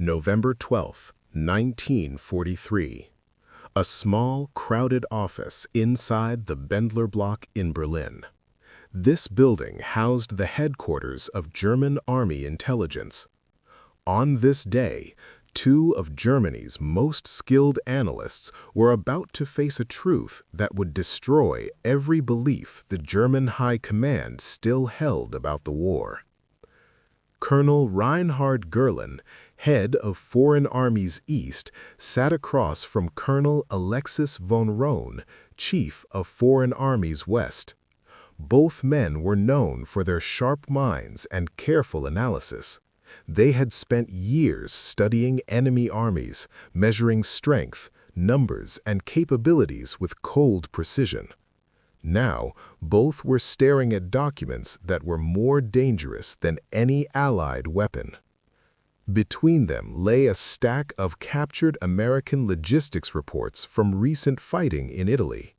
November 12, 1943. A small, crowded office inside the Bendler Block in Berlin. This building housed the headquarters of German Army intelligence. On this day, two of Germany's most skilled analysts were about to face a truth that would destroy every belief the German High Command still held about the war. Colonel Reinhard Goerlen, head of Foreign Armies East, sat across from Colonel Alexis von Rohn, chief of Foreign Armies West. Both men were known for their sharp minds and careful analysis. They had spent years studying enemy armies, measuring strength, numbers, and capabilities with cold precision. Now, both were staring at documents that were more dangerous than any Allied weapon. Between them lay a stack of captured American logistics reports from recent fighting in Italy.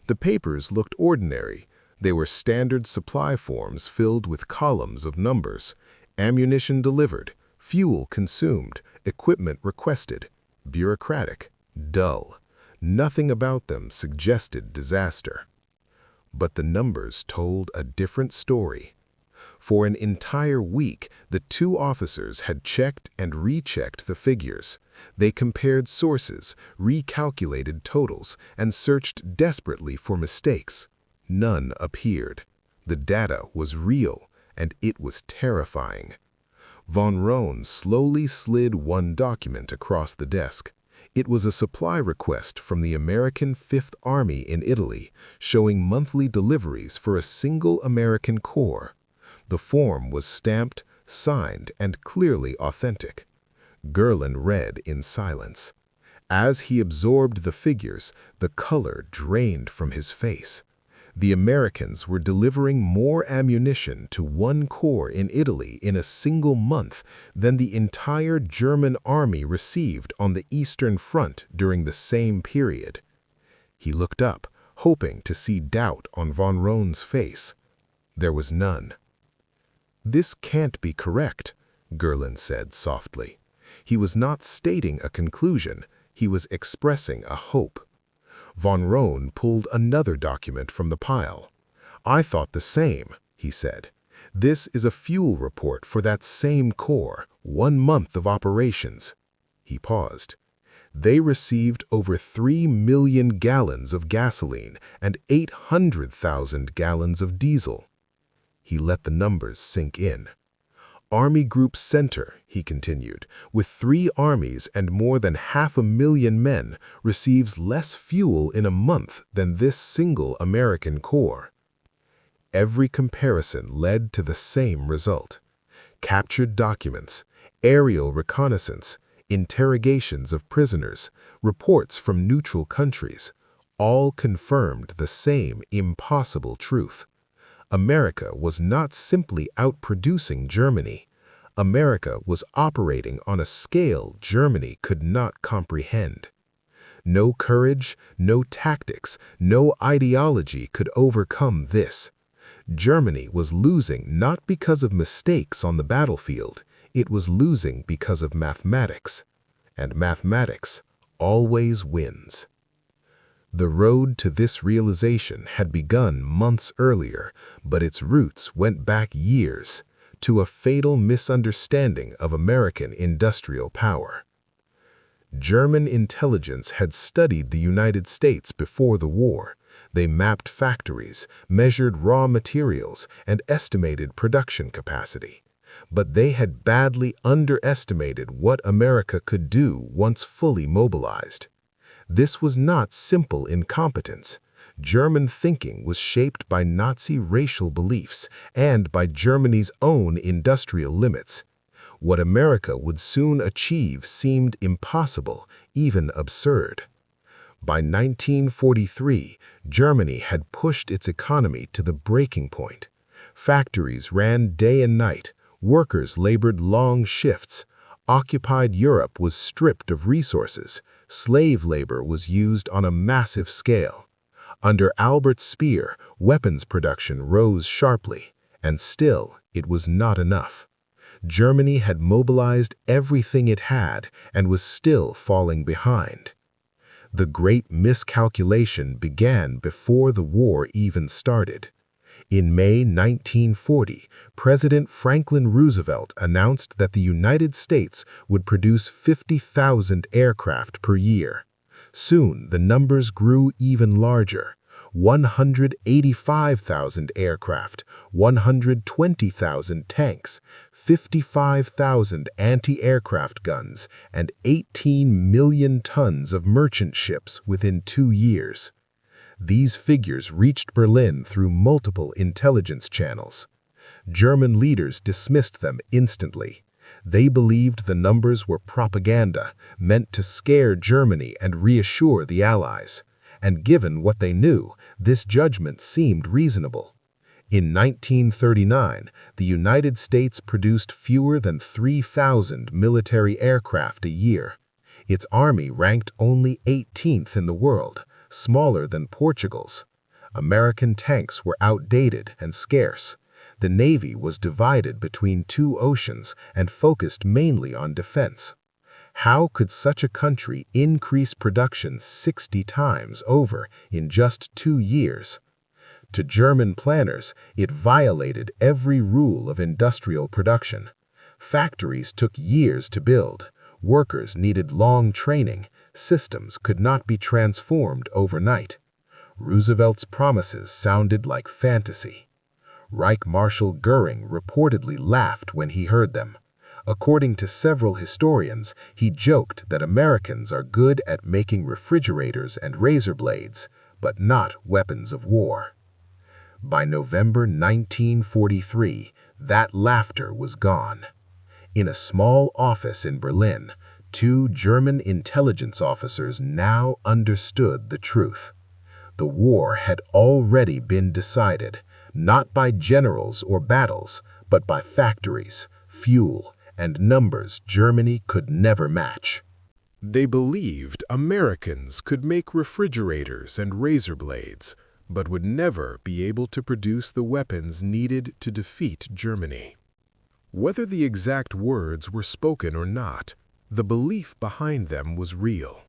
The papers looked ordinary. They were standard supply forms filled with columns of numbers: ammunition delivered, fuel consumed, equipment requested. Bureaucratic, dull. Nothing about them suggested disaster. But the numbers told a different story. For an entire week, the two officers had checked and rechecked the figures. They compared sources, recalculated totals, and searched desperately for mistakes. None appeared. The data was real, and it was terrifying. Von Rohn slowly slid one document across the desk. It was a supply request from the American Fifth Army in Italy, showing monthly deliveries for a single American corps. The form was stamped, signed, and clearly authentic. Goerlen read in silence. As he absorbed the figures, the color drained from his face. The Americans were delivering more ammunition to one corps in Italy in a single month than the entire German army received on the Eastern Front during the same period. He looked up, hoping to see doubt on von Rohn's face. There was none. "This can't be correct," Goerlen said softly. He was not stating a conclusion, he was expressing a hope. Von Rohn pulled another document from the pile. "I thought the same," he said. "This is a fuel report for that same corps, 1 month of operations." He paused. "They received over 3 million gallons of gasoline and 800,000 gallons of diesel." He let the numbers sink in. "Army Group Center," he continued, "with 3 armies and more than 500,000 men, receives less fuel in a month than this single American corps." Every comparison led to the same result. Captured documents, aerial reconnaissance, interrogations of prisoners, reports from neutral countries, all confirmed the same impossible truth. America was not simply outproducing Germany. America was operating on a scale Germany could not comprehend. No courage, no tactics, no ideology could overcome this. Germany was losing not because of mistakes on the battlefield, it was losing because of mathematics. And mathematics always wins. The road to this realization had begun months earlier, but its roots went back years, to a fatal misunderstanding of American industrial power. German intelligence had studied the United States before the war. They mapped factories, measured raw materials, and estimated production capacity. But they had badly underestimated what America could do once fully mobilized. This was not simple incompetence. German thinking was shaped by Nazi racial beliefs and by Germany's own industrial limits. What America would soon achieve seemed impossible, even absurd. By 1943, Germany had pushed its economy to the breaking point. Factories ran day and night, workers labored long shifts, occupied Europe was stripped of resources, slave labor was used on a massive scale. Under Albert Speer, weapons production rose sharply, and still it was not enough. Germany had mobilized everything it had and was still falling behind. The great miscalculation began before the war even started. In May 1940, President Franklin Roosevelt announced that the United States would produce 50,000 aircraft per year. Soon, the numbers grew even larger: 185,000 aircraft, 120,000 tanks, 55,000 anti-aircraft guns, and 18 million tons of merchant ships within 2 years. These figures reached Berlin through multiple intelligence channels. German leaders dismissed them instantly. They believed the numbers were propaganda, meant to scare Germany and reassure the Allies. And given what they knew, this judgment seemed reasonable. In 1939, the United States produced fewer than 3,000 military aircraft a year. Its army ranked only 18th in the world, smaller than Portugal's. American tanks were outdated and scarce. The Navy was divided between 2 oceans and focused mainly on defense. How could such a country increase production 60 times over in just 2 years? To German planners, it violated every rule of industrial production. Factories took years to build. Workers needed long training. Systems could not be transformed overnight. Roosevelt's promises sounded like fantasy. Reich Marshal Goering reportedly laughed when he heard them. According to several historians, he joked that Americans are good at making refrigerators and razor blades, but not weapons of war. By November 1943, that laughter was gone. In a small office in Berlin, 2 German intelligence officers now understood the truth. The war had already been decided, not by generals or battles, but by factories, fuel, and numbers Germany could never match. They believed Americans could make refrigerators and razor blades, but would never be able to produce the weapons needed to defeat Germany. Whether the exact words were spoken or not, the belief behind them was real.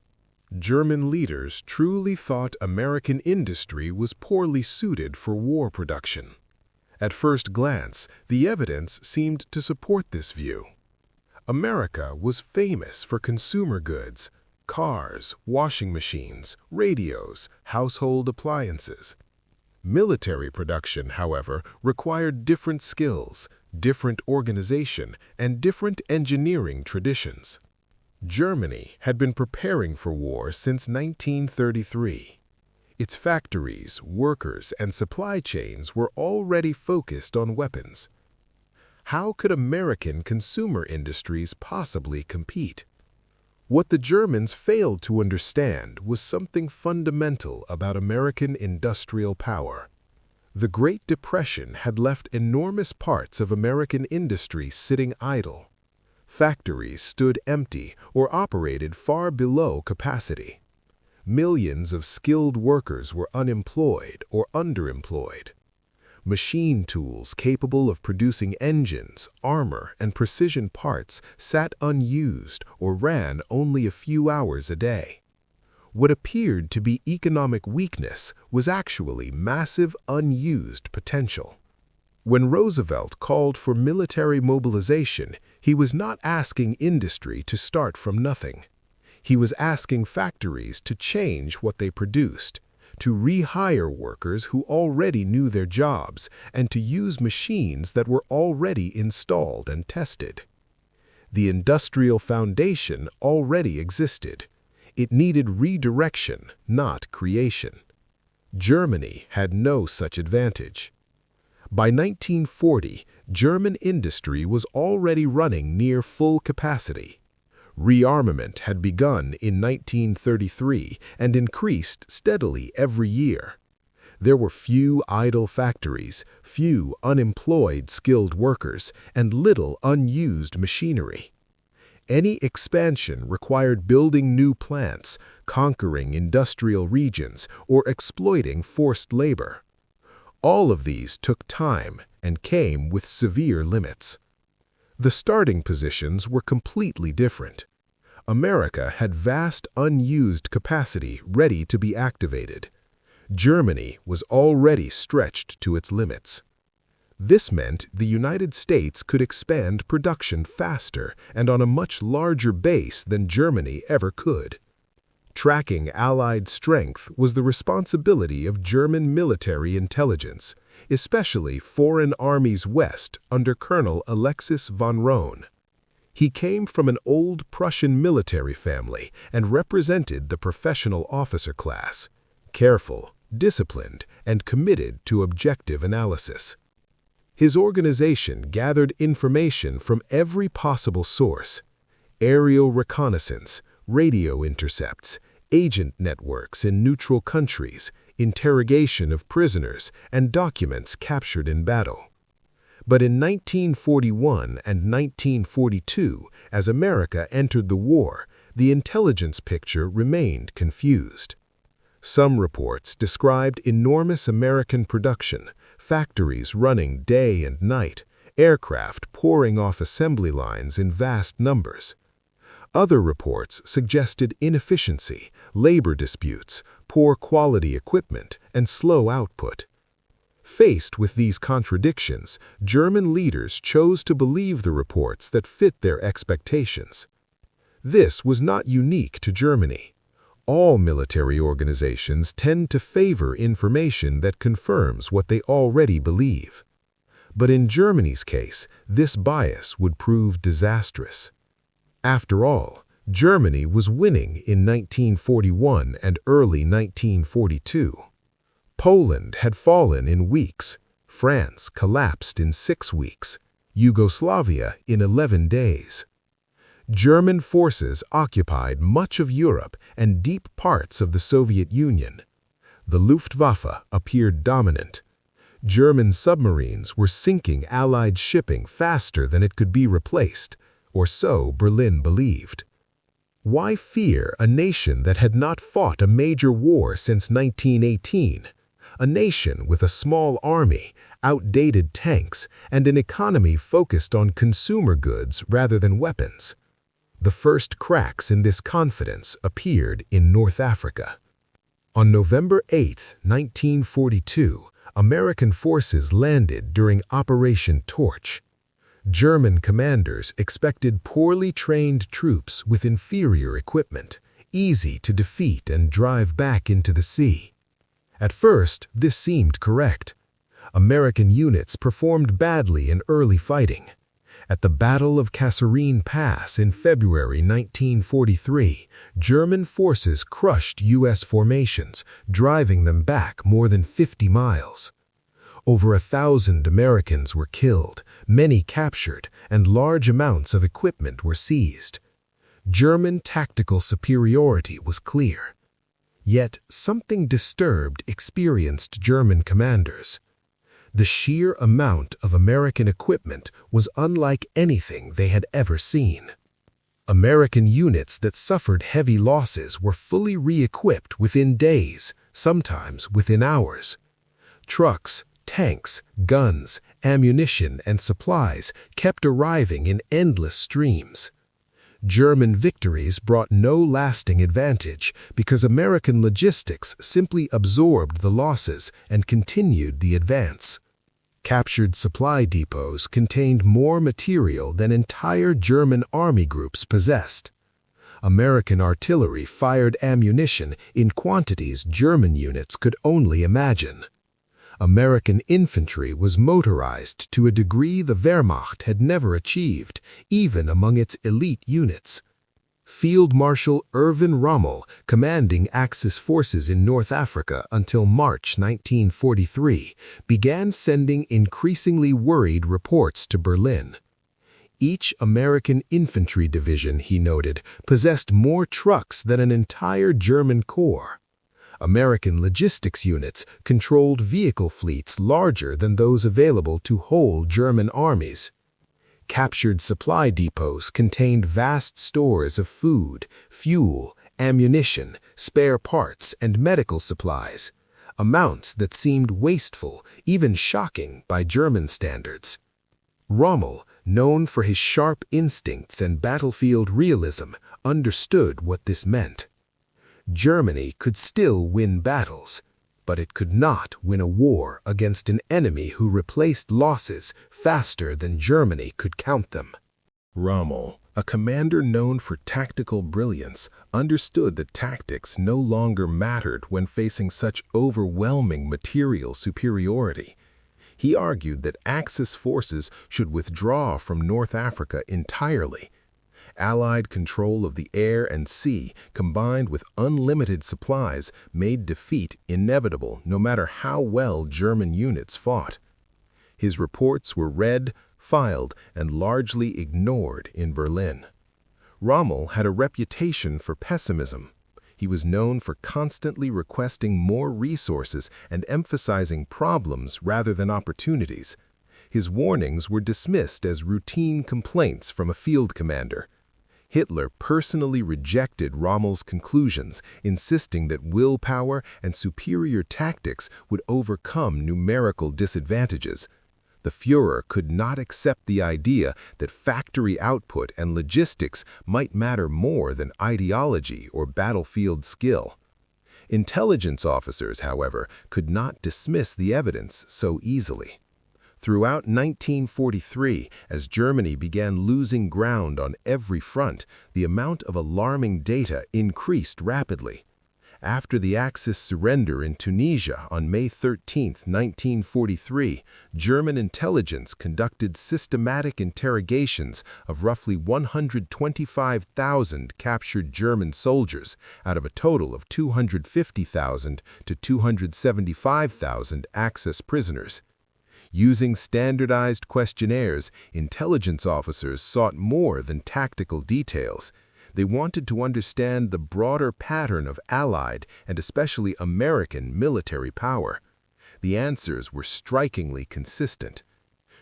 German leaders truly thought American industry was poorly suited for war production. At first glance, the evidence seemed to support this view. America was famous for consumer goods: cars, washing machines, radios, household appliances. Military production, however, required different skills, different organization, and different engineering traditions. Germany had been preparing for war since 1933. Its factories, workers, and supply chains were already focused on weapons. How could American consumer industries possibly compete? What the Germans failed to understand was something fundamental about American industrial power. The Great Depression had left enormous parts of American industry sitting idle. Factories stood empty or operated far below capacity. Millions of skilled workers were unemployed or underemployed. Machine tools capable of producing engines, armor, and precision parts sat unused or ran only a few hours a day. What appeared to be economic weakness was actually massive unused potential. When Roosevelt called for military mobilization, he was not asking industry to start from nothing. He was asking factories to change what they produced, to rehire workers who already knew their jobs, and to use machines that were already installed and tested. The industrial foundation already existed. It needed redirection, not creation. Germany had no such advantage. By 1940, German industry was already running near full capacity. Rearmament had begun in 1933 and increased steadily every year. There were few idle factories, few unemployed skilled workers, and little unused machinery. Any expansion required building new plants, conquering industrial regions, or exploiting forced labor. All of these took time and came with severe limits. The starting positions were completely different. America had vast unused capacity ready to be activated. Germany was already stretched to its limits. This meant the United States could expand production faster and on a much larger base than Germany ever could. Tracking Allied strength was the responsibility of German military intelligence, especially Foreign Armies West under Colonel Alexis von Rohn. He came from an old Prussian military family and represented the professional officer class, careful, disciplined, and committed to objective analysis. His organization gathered information from every possible source: aerial reconnaissance, radio intercepts, agent networks in neutral countries, interrogation of prisoners, and documents captured in battle. But in 1941 and 1942, as America entered the war, the intelligence picture remained confused. Some reports described enormous American production, factories running day and night, aircraft pouring off assembly lines in vast numbers. Other reports suggested inefficiency, labor disputes, poor quality equipment, and slow output. Faced with these contradictions, German leaders chose to believe the reports that fit their expectations. This was not unique to Germany. All military organizations tend to favor information that confirms what they already believe. But in Germany's case, this bias would prove disastrous. After all, Germany was winning in 1941 and early 1942. Poland had fallen in weeks, France collapsed in 6 weeks, Yugoslavia in 11 days. German forces occupied much of Europe and deep parts of the Soviet Union. The Luftwaffe appeared dominant. German submarines were sinking Allied shipping faster than it could be replaced, or so Berlin believed. Why fear a nation that had not fought a major war since 1918? A nation with a small army, outdated tanks, and an economy focused on consumer goods rather than weapons. The first cracks in this confidence appeared in North Africa. On November 8, 1942, American forces landed during Operation Torch. German commanders expected poorly trained troops with inferior equipment, easy to defeat and drive back into the sea. At first, this seemed correct. American units performed badly in early fighting. At the Battle of Kasserine Pass in February 1943, German forces crushed U.S. formations, driving them back more than 50 miles. Over 1,000 Americans were killed, many captured, and large amounts of equipment were seized. German tactical superiority was clear. Yet something disturbed experienced German commanders. The sheer amount of American equipment was unlike anything they had ever seen. American units that suffered heavy losses were fully re-equipped within days, sometimes within hours. Trucks, tanks, guns, ammunition, and supplies kept arriving in endless streams. German victories brought no lasting advantage because American logistics simply absorbed the losses and continued the advance. Captured supply depots contained more material than entire German army groups possessed. American artillery fired ammunition in quantities German units could only imagine. American infantry was motorized to a degree the Wehrmacht had never achieved, even among its elite units. Field Marshal Erwin Rommel, commanding Axis forces in North Africa until March 1943, began sending increasingly worried reports to Berlin. Each American infantry division, he noted, possessed more trucks than an entire German corps. American logistics units controlled vehicle fleets larger than those available to whole German armies. Captured supply depots contained vast stores of food, fuel, ammunition, spare parts, and medical supplies, amounts that seemed wasteful, even shocking by German standards. Rommel, known for his sharp instincts and battlefield realism, understood what this meant. Germany could still win battles, but it could not win a war against an enemy who replaced losses faster than Germany could count them. Rommel, a commander known for tactical brilliance, understood that tactics no longer mattered when facing such overwhelming material superiority. He argued that Axis forces should withdraw from North Africa entirely. Allied control of the air and sea, combined with unlimited supplies, made defeat inevitable no matter how well German units fought. His reports were read, filed, and largely ignored in Berlin. Rommel had a reputation for pessimism. He was known for constantly requesting more resources and emphasizing problems rather than opportunities. His warnings were dismissed as routine complaints from a field commander. Hitler personally rejected Rommel's conclusions, insisting that willpower and superior tactics would overcome numerical disadvantages. The Führer could not accept the idea that factory output and logistics might matter more than ideology or battlefield skill. Intelligence officers, however, could not dismiss the evidence so easily. Throughout 1943, as Germany began losing ground on every front, the amount of alarming data increased rapidly. After the Axis surrender in Tunisia on May 13, 1943, German intelligence conducted systematic interrogations of roughly 125,000 captured German soldiers out of a total of 250,000 to 275,000 Axis prisoners. Using standardized questionnaires, intelligence officers sought more than tactical details. They wanted to understand the broader pattern of Allied and especially American military power. The answers were strikingly consistent.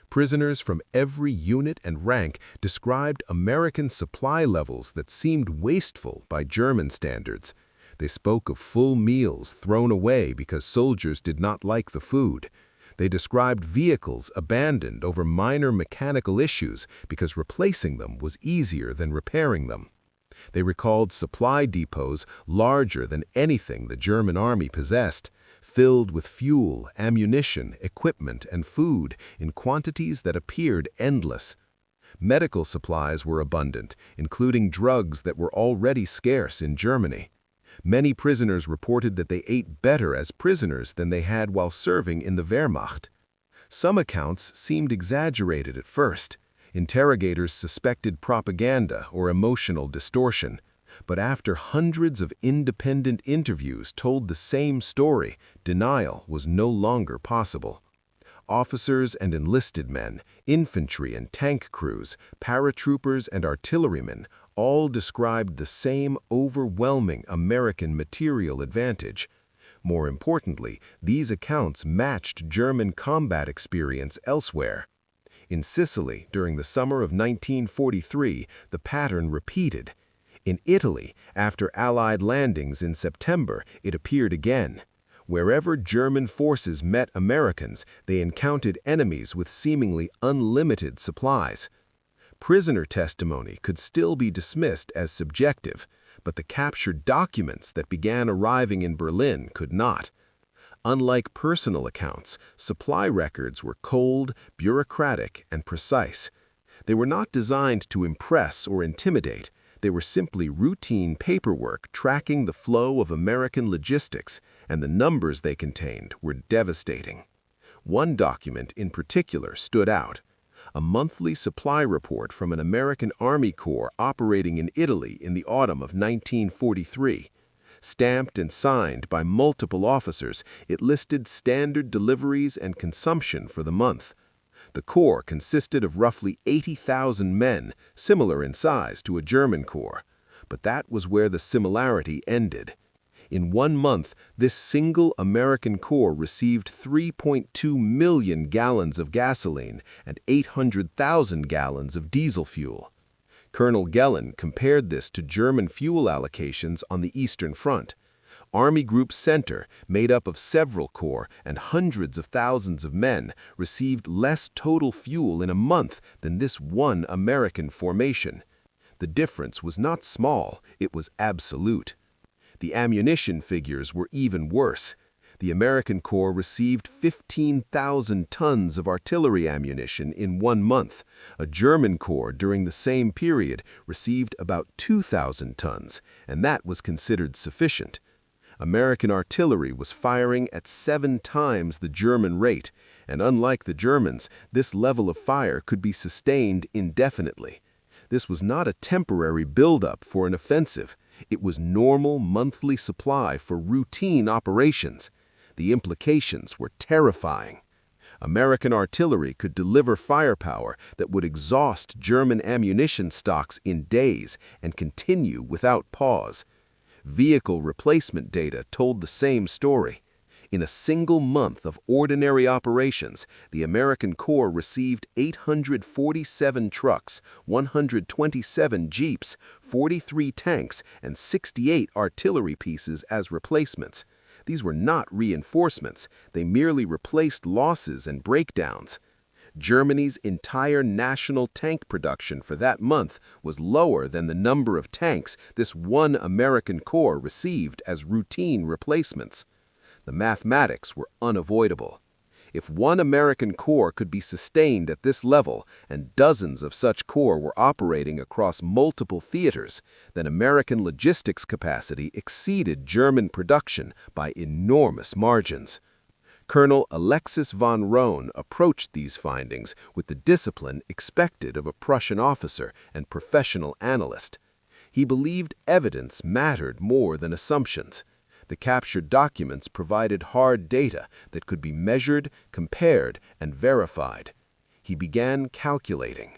Prisoners from every unit and rank described American supply levels that seemed wasteful by German standards. They spoke of full meals thrown away because soldiers did not like the food. They described vehicles abandoned over minor mechanical issues because replacing them was easier than repairing them. They recalled supply depots larger than anything the German army possessed, filled with fuel, ammunition, equipment, and food in quantities that appeared endless. Medical supplies were abundant, including drugs that were already scarce in Germany. Many prisoners reported that they ate better as prisoners than they had while serving in the Wehrmacht. Some accounts seemed exaggerated at first. Interrogators suspected propaganda or emotional distortion. But after hundreds of independent interviews told the same story, denial was no longer possible. Officers and enlisted men, infantry and tank crews, paratroopers and artillerymen all described the same overwhelming American material advantage. More importantly, these accounts matched German combat experience elsewhere. In Sicily, during the summer of 1943, the pattern repeated. In Italy, after Allied landings in September, it appeared again. Wherever German forces met Americans, they encountered enemies with seemingly unlimited supplies. Prisoner testimony could still be dismissed as subjective, but the captured documents that began arriving in Berlin could not. Unlike personal accounts, supply records were cold, bureaucratic, and precise. They were not designed to impress or intimidate. They were simply routine paperwork tracking the flow of American logistics, and the numbers they contained were devastating. One document in particular stood out: a monthly supply report from an American Army Corps operating in Italy in the autumn of 1943. Stamped and signed by multiple officers, it listed standard deliveries and consumption for the month. The Corps consisted of roughly 80,000 men, similar in size to a German Corps. But that was where the similarity ended. In 1 month, this single American Corps received 3.2 million gallons of gasoline and 800,000 gallons of diesel fuel. Colonel Gehlen compared this to German fuel allocations on the Eastern Front. Army Group Center, made up of several corps and hundreds of thousands of men, received less total fuel in a month than this one American formation. The difference was not small, it was absolute. The ammunition figures were even worse. The American Corps received 15,000 tons of artillery ammunition in 1 month. A German Corps during the same period received about 2,000 tons, and that was considered sufficient. American artillery was firing at 7 times the German rate, and unlike the Germans, this level of fire could be sustained indefinitely. This was not a temporary buildup for an offensive. It was normal monthly supply for routine operations. The implications were terrifying. American artillery could deliver firepower that would exhaust German ammunition stocks in days and continue without pause. Vehicle replacement data told the same story. In a single month of ordinary operations, the American Corps received 847 trucks, 127 jeeps, 43 tanks, and 68 artillery pieces as replacements. These were not reinforcements, they merely replaced losses and breakdowns. Germany's entire national tank production for that month was lower than the number of tanks this one American Corps received as routine replacements. The mathematics were unavoidable. If one American Corps could be sustained at this level and dozens of such corps were operating across multiple theaters, then American logistics capacity exceeded German production by enormous margins. Colonel Alexis von Rohn approached these findings with the discipline expected of a Prussian officer and professional analyst. He believed evidence mattered more than assumptions. The captured documents provided hard data that could be measured, compared, and verified. He began calculating.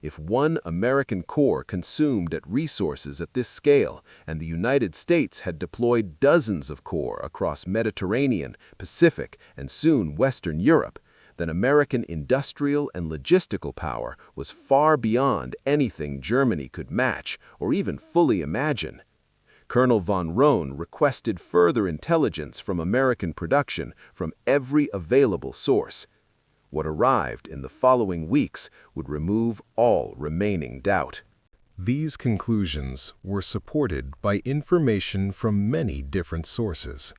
If one American Corps consumed resources at this scale, and the United States had deployed dozens of corps across Mediterranean, Pacific, and soon Western Europe, then American industrial and logistical power was far beyond anything Germany could match or even fully imagine. Colonel von Rohn requested further intelligence from American production from every available source. What arrived in the following weeks would remove all remaining doubt. These conclusions were supported by information from many different sources.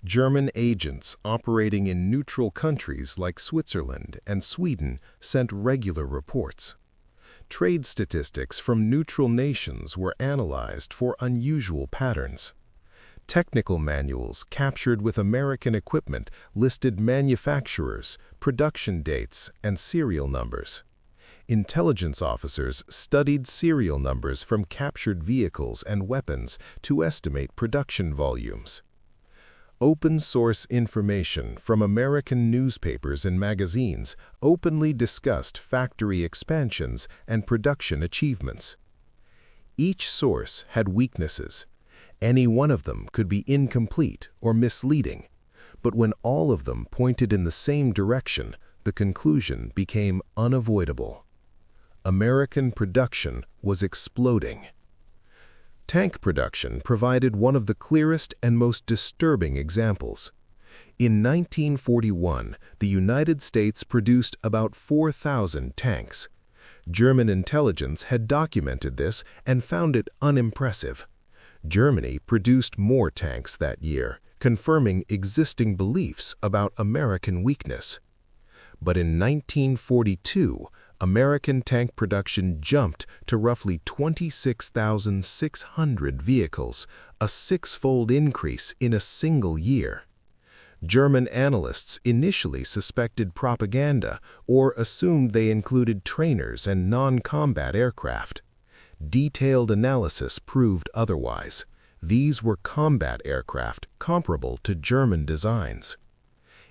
German agents operating in neutral countries like Switzerland and Sweden sent regular reports. Trade statistics from neutral nations were analyzed for unusual patterns. Technical manuals captured with American equipment listed manufacturers, production dates, and serial numbers. Intelligence officers studied serial numbers from captured vehicles and weapons to estimate production volumes. Open-source information from American newspapers and magazines openly discussed factory expansions and production achievements. Each source had weaknesses. Any one of them could be incomplete or misleading, but when all of them pointed in the same direction, the conclusion became unavoidable. American production was exploding. Tank production provided one of the clearest and most disturbing examples. In 1941, the United States produced about 4,000 tanks. German intelligence had documented this and found it unimpressive. Germany produced more tanks that year, confirming existing beliefs about American weakness. But in 1942, American tank production jumped to roughly 26,600 vehicles, a 6-fold increase in a single year. German analysts initially suspected propaganda or assumed they included trainers and non-combat aircraft. Detailed analysis proved otherwise. These were combat aircraft comparable to German designs.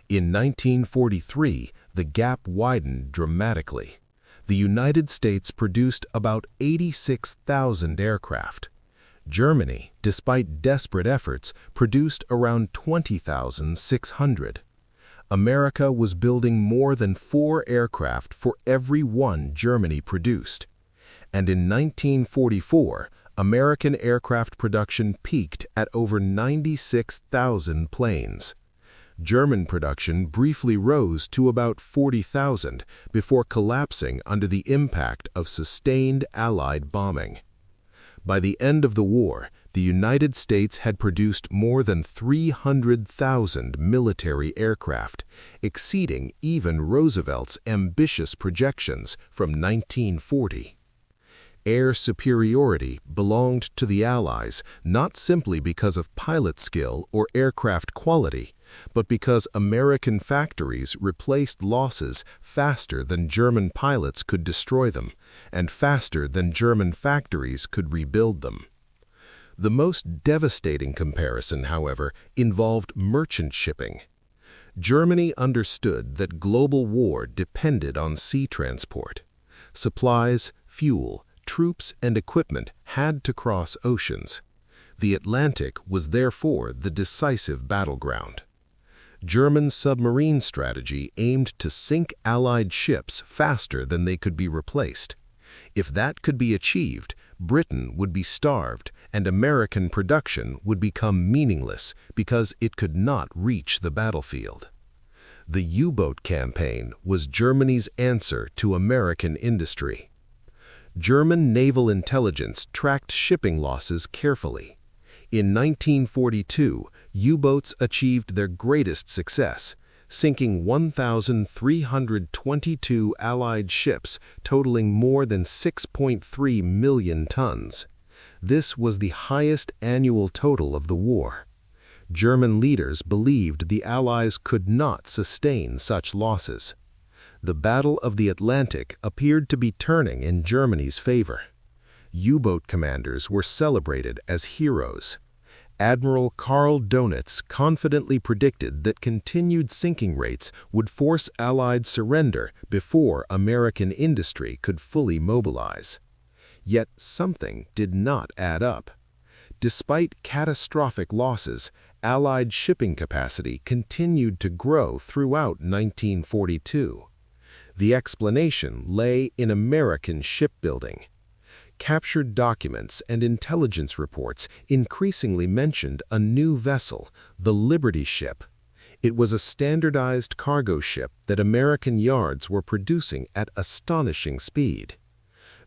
In 1943, the gap widened dramatically. The United States produced about 86,000 aircraft. Germany, despite desperate efforts, produced around 20,600. America was building more than 4 aircraft for every one Germany produced. And in 1944, American aircraft production peaked at over 96,000 planes. German production briefly rose to about 40,000 before collapsing under the impact of sustained Allied bombing. By the end of the war, the United States had produced more than 300,000 military aircraft, exceeding even Roosevelt's ambitious projections from 1940. Air superiority belonged to the Allies not simply because of pilot skill or aircraft quality, but because American factories replaced losses faster than German pilots could destroy them, and faster than German factories could rebuild them. The most devastating comparison, however, involved merchant shipping. Germany understood that global war depended on sea transport. Supplies, fuel, troops, and equipment had to cross oceans. The Atlantic was therefore the decisive battleground. German submarine strategy aimed to sink Allied ships faster than they could be replaced. If that could be achieved, Britain would be starved and American production would become meaningless because it could not reach the battlefield. The U-boat campaign was Germany's answer to American industry. German naval intelligence tracked shipping losses carefully. In 1942, U-boats achieved their greatest success, sinking 1,322 Allied ships totaling more than 6.3 million tons. This was the highest annual total of the war. German leaders believed the Allies could not sustain such losses. The Battle of the Atlantic appeared to be turning in Germany's favor. U-boat commanders were celebrated as heroes. Admiral Karl Dönitz confidently predicted that continued sinking rates would force Allied surrender before American industry could fully mobilize. Yet something did not add up. Despite catastrophic losses, Allied shipping capacity continued to grow throughout 1942. The explanation lay in American shipbuilding. Captured documents and intelligence reports increasingly mentioned a new vessel, the Liberty ship. It was a standardized cargo ship that American yards were producing at astonishing speed.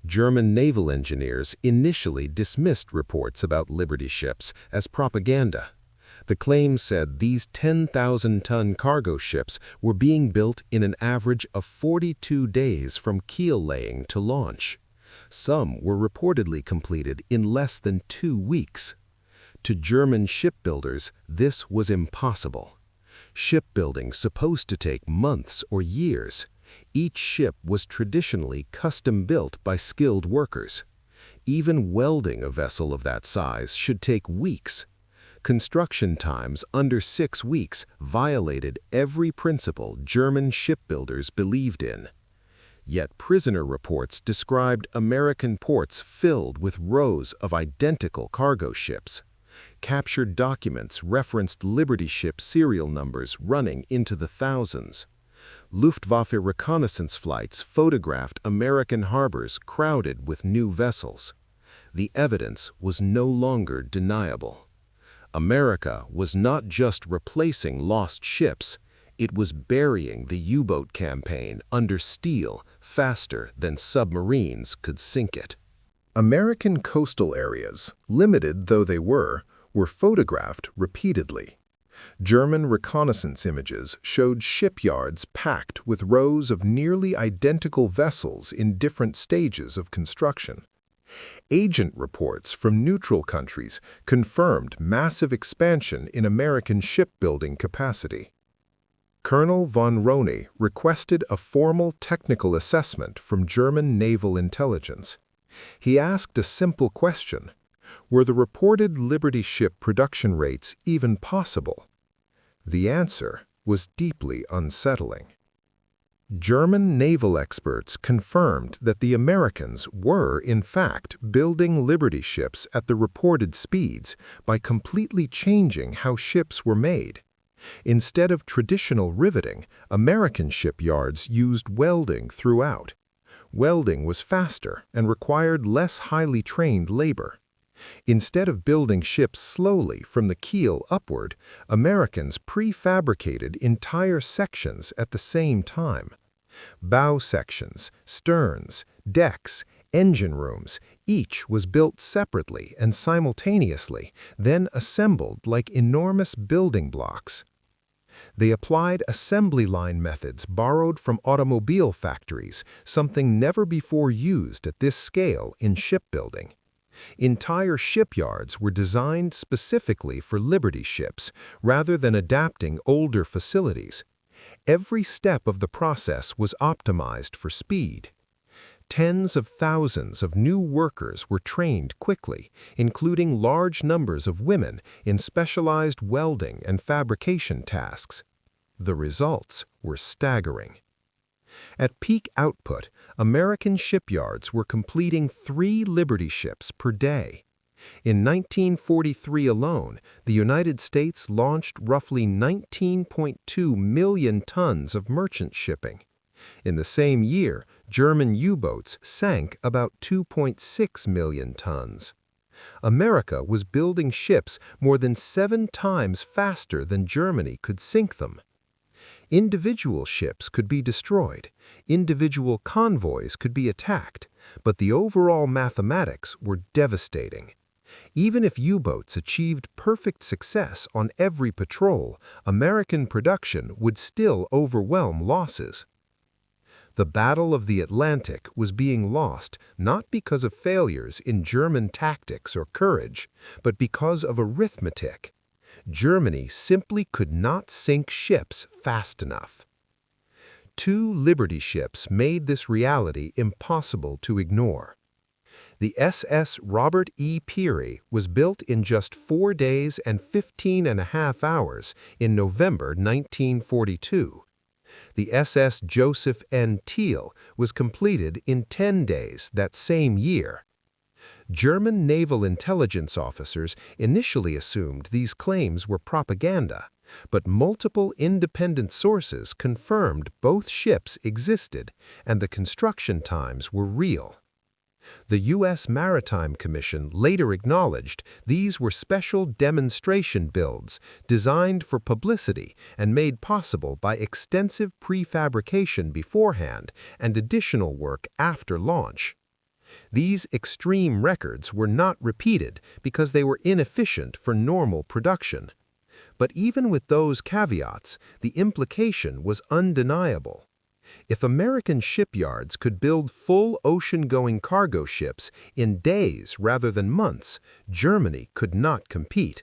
German naval engineers initially dismissed reports about Liberty ships as propaganda. The claim said these 10,000-ton cargo ships were being built in an average of 42 days from keel laying to launch. Some were reportedly completed in less than 2 weeks. To German shipbuilders, this was impossible. Shipbuilding supposed to take months or years. Each ship was traditionally custom-built by skilled workers. Even welding a vessel of that size should take weeks. Construction times under 6 weeks violated every principle German shipbuilders believed in. Yet prisoner reports described American ports filled with rows of identical cargo ships. Captured documents referenced Liberty ship serial numbers running into the thousands. Luftwaffe reconnaissance flights photographed American harbors crowded with new vessels. The evidence was no longer deniable. America was not just replacing lost ships, it was burying the U-boat campaign under steel faster than submarines could sink it. American coastal areas, limited though they were photographed repeatedly. German reconnaissance images showed shipyards packed with rows of nearly identical vessels in different stages of construction. Agent reports from neutral countries confirmed massive expansion in American shipbuilding capacity. Colonel von Rönne requested a formal technical assessment from German naval intelligence. He asked a simple question: were the reported Liberty ship production rates even possible? The answer was deeply unsettling. German naval experts confirmed that the Americans were, in fact, building Liberty ships at the reported speeds by completely changing how ships were made. Instead of traditional riveting, American shipyards used welding throughout. Welding was faster and required less highly trained labor. Instead of building ships slowly from the keel upward, Americans prefabricated entire sections at the same time. Bow sections, sterns, decks, engine rooms, each was built separately and simultaneously, then assembled like enormous building blocks. They applied assembly line methods borrowed from automobile factories, something never before used at this scale in shipbuilding. Entire shipyards were designed specifically for Liberty ships, rather than adapting older facilities. Every step of the process was optimized for speed. Tens of thousands of new workers were trained quickly, including large numbers of women in specialized welding and fabrication tasks. The results were staggering. At peak output, American shipyards were completing 3 Liberty ships per day. In 1943 alone, the United States launched roughly 19.2 million tons of merchant shipping. In the same year, German U-boats sank about 2.6 million tons. America was building ships more than 7 times faster than Germany could sink them. Individual ships could be destroyed, individual convoys could be attacked, but the overall mathematics were devastating. Even if U-boats achieved perfect success on every patrol, American production would still overwhelm losses. The Battle of the Atlantic was being lost not because of failures in German tactics or courage, but because of arithmetic. Germany simply could not sink ships fast enough. 2 Liberty ships made this reality impossible to ignore. The SS Robert E. Peary was built in just 4 days and 15.5 hours in November 1942. The SS Joseph N. Teal was completed in 10 days that same year. German naval intelligence officers initially assumed these claims were propaganda, but multiple independent sources confirmed both ships existed and the construction times were real. The U.S. Maritime Commission later acknowledged these were special demonstration builds designed for publicity and made possible by extensive prefabrication beforehand and additional work after launch. These extreme records were not repeated because they were inefficient for normal production. But even with those caveats, the implication was undeniable. If American shipyards could build full ocean-going cargo ships in days rather than months, Germany could not compete.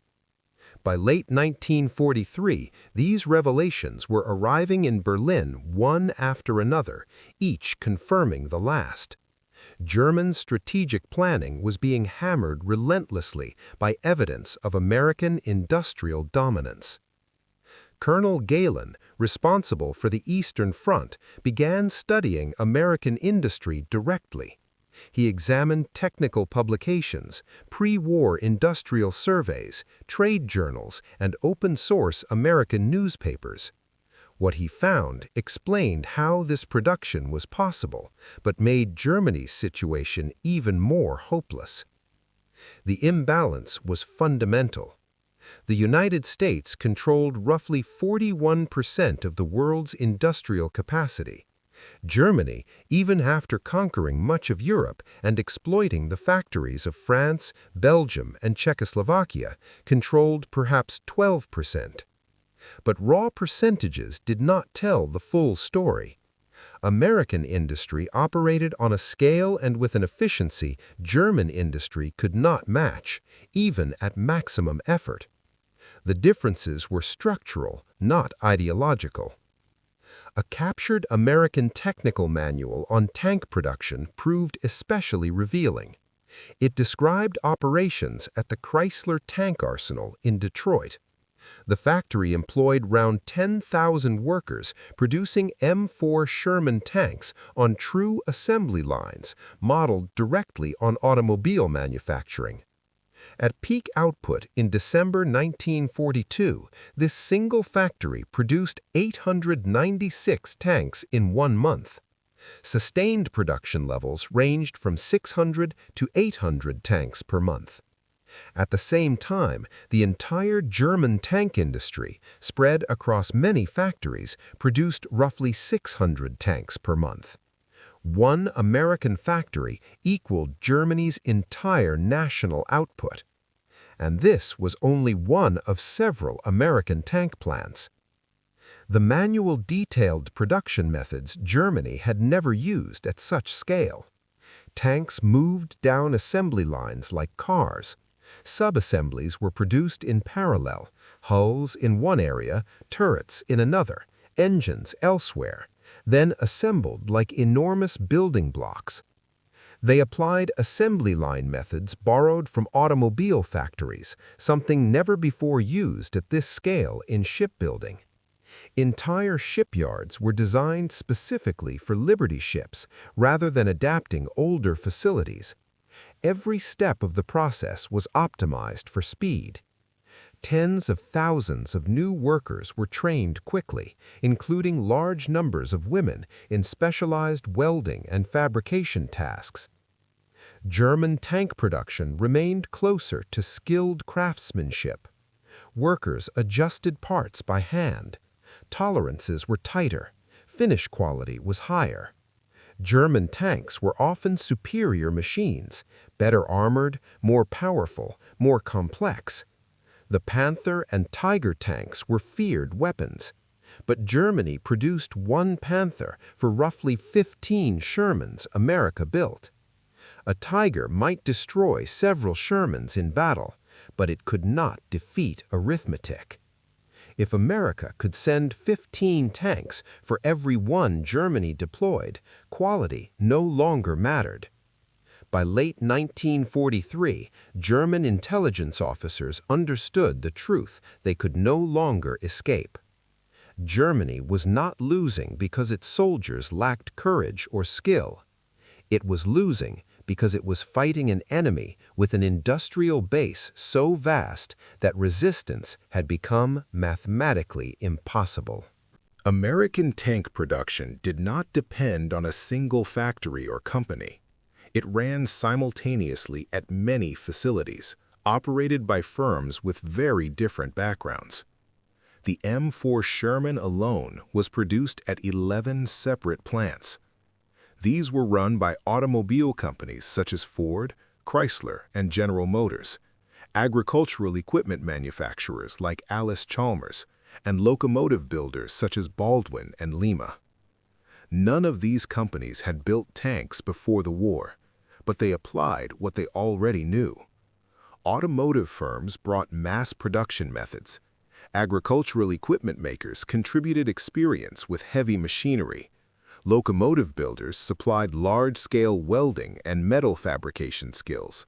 By late 1943, these revelations were arriving in Berlin one after another, each confirming the last. German strategic planning was being hammered relentlessly by evidence of American industrial dominance. Colonel Galen, responsible for the Eastern Front, began studying American industry directly. He examined technical publications, pre-war industrial surveys, trade journals, and open-source American newspapers. What he found explained how this production was possible, but made Germany's situation even more hopeless. The imbalance was fundamental. The United States controlled roughly 41% of the world's industrial capacity. Germany, even after conquering much of Europe and exploiting the factories of France, Belgium, and Czechoslovakia, controlled perhaps 12%. But raw percentages did not tell the full story. American industry operated on a scale and with an efficiency German industry could not match, even at maximum effort. The differences were structural, not ideological. A captured American technical manual on tank production proved especially revealing. It described operations at the Chrysler Tank Arsenal in Detroit. The factory employed around 10,000 workers producing M4 Sherman tanks on true assembly lines, modeled directly on automobile manufacturing. At peak output in December 1942, this single factory produced 896 tanks in 1 month. Sustained production levels ranged from 600 to 800 tanks per month. At the same time, the entire German tank industry, spread across many factories, produced roughly 600 tanks per month. One American factory equaled Germany's entire national output. And this was only one of several American tank plants. The manual detailed production methods Germany had never used at such scale. Tanks moved down assembly lines like cars. Sub-assemblies were produced in parallel, hulls in one area, turrets in another, engines elsewhere, then assembled like enormous building blocks. They applied assembly line methods borrowed from automobile factories, something never before used at this scale in shipbuilding. Entire shipyards were designed specifically for Liberty ships rather than adapting older facilities. Every step of the process was optimized for speed. Tens of thousands of new workers were trained quickly, including large numbers of women in specialized welding and fabrication tasks. German tank production remained closer to skilled craftsmanship. Workers adjusted parts by hand. Tolerances were tighter. Finish quality was higher. German tanks were often superior machines, better armored, more powerful, more complex. The Panther and Tiger tanks were feared weapons, but Germany produced one Panther for roughly 15 Shermans America built. A Tiger might destroy several Shermans in battle, but it could not defeat arithmetic. If America could send 15 tanks for every one Germany deployed, quality no longer mattered. By late 1943, German intelligence officers understood the truth they could no longer escape. Germany was not losing because its soldiers lacked courage or skill. It was losing because it was fighting an enemy with an industrial base so vast that resistance had become mathematically impossible. American tank production did not depend on a single factory or company. It ran simultaneously at many facilities, operated by firms with very different backgrounds. The M4 Sherman alone was produced at 11 separate plants. These were run by automobile companies such as Ford, Chrysler, and General Motors, agricultural equipment manufacturers like Allis-Chalmers, and locomotive builders such as Baldwin and Lima. None of these companies had built tanks before the war, but they applied what they already knew. Automotive firms brought mass production methods. Agricultural equipment makers contributed experience with heavy machinery. Locomotive builders supplied large-scale welding and metal fabrication skills.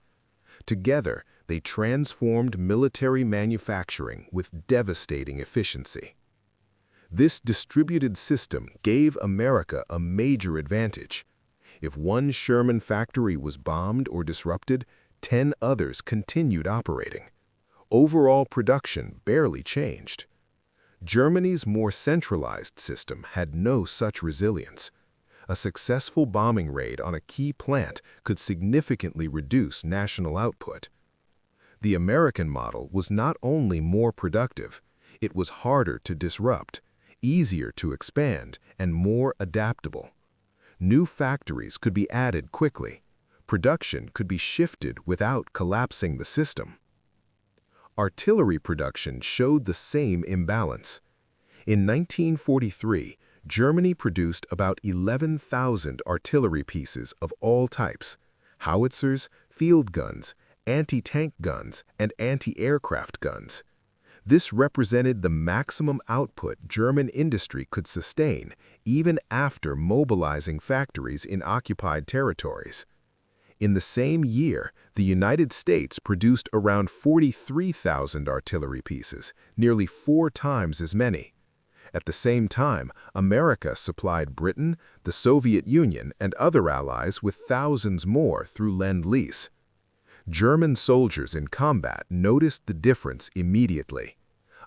Together, they transformed military manufacturing with devastating efficiency. This distributed system gave America a major advantage. If one Sherman factory was bombed or disrupted, 10 others continued operating. Overall production barely changed. Germany's more centralized system had no such resilience. A successful bombing raid on a key plant could significantly reduce national output. The American model was not only more productive, it was harder to disrupt, easier to expand, and more adaptable. New factories could be added quickly. Production could be shifted without collapsing the system. Artillery production showed the same imbalance. In 1943, Germany produced about 11,000 artillery pieces of all types: howitzers, field guns, anti-tank guns, and anti-aircraft guns. This represented the maximum output German industry could sustain, even after mobilizing factories in occupied territories. In the same year, the United States produced around 43,000 artillery pieces, nearly 4 times as many. At the same time, America supplied Britain, the Soviet Union, and other allies with thousands more through Lend-Lease. German soldiers in combat noticed the difference immediately.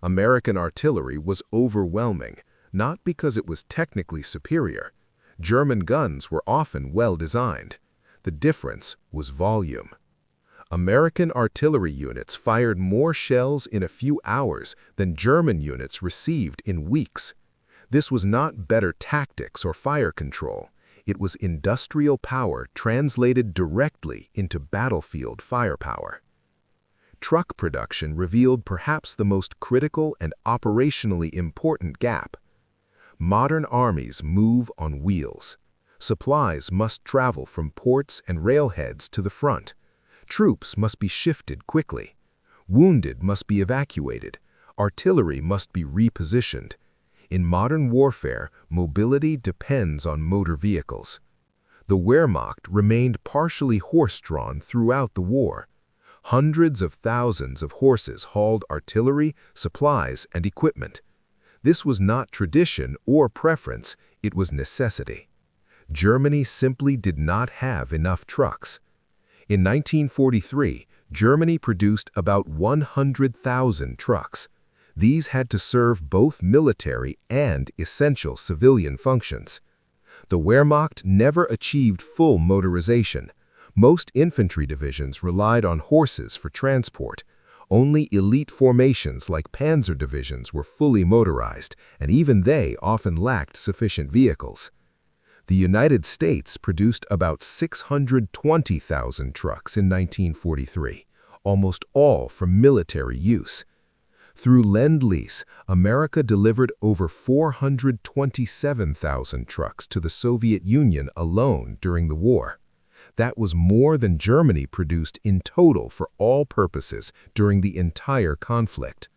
American artillery was overwhelming, not because it was technically superior. German guns were often well designed. The difference was volume. American artillery units fired more shells in a few hours than German units received in weeks. This was not better tactics or fire control. It was industrial power translated directly into battlefield firepower. Truck production revealed perhaps the most critical and operationally important gap. Modern armies move on wheels. Supplies must travel from ports and railheads to the front. Troops must be shifted quickly. Wounded must be evacuated. Artillery must be repositioned. In modern warfare, mobility depends on motor vehicles. The Wehrmacht remained partially horse-drawn throughout the war. Hundreds of thousands of horses hauled artillery, supplies, and equipment. This was not tradition or preference, it was necessity. Germany simply did not have enough trucks. In 1943, Germany produced about 100,000 trucks. These had to serve both military and essential civilian functions. The Wehrmacht never achieved full motorization. Most infantry divisions relied on horses for transport. Only elite formations like panzer divisions were fully motorized, and even they often lacked sufficient vehicles. The United States produced about 620,000 trucks in 1943, almost all for military use. Through Lend-Lease, America delivered over 427,000 trucks to the Soviet Union alone during the war. That was more than Germany produced in total for all purposes during the entire conflict.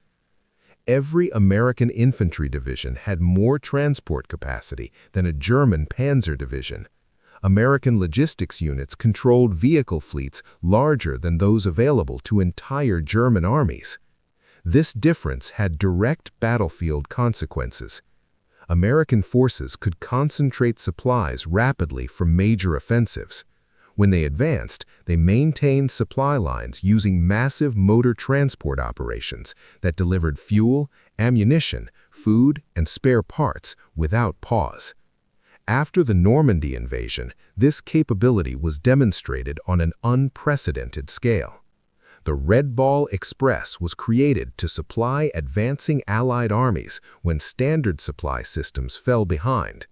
Every American infantry division had more transport capacity than a German panzer division. American logistics units controlled vehicle fleets larger than those available to entire German armies. This difference had direct battlefield consequences. American forces could concentrate supplies rapidly for major offensives. When they advanced, they maintained supply lines using massive motor transport operations that delivered fuel, ammunition, food, and spare parts without pause. After the Normandy invasion, this capability was demonstrated on an unprecedented scale. The Red Ball Express was created to supply advancing Allied armies when standard supply systems fell behind.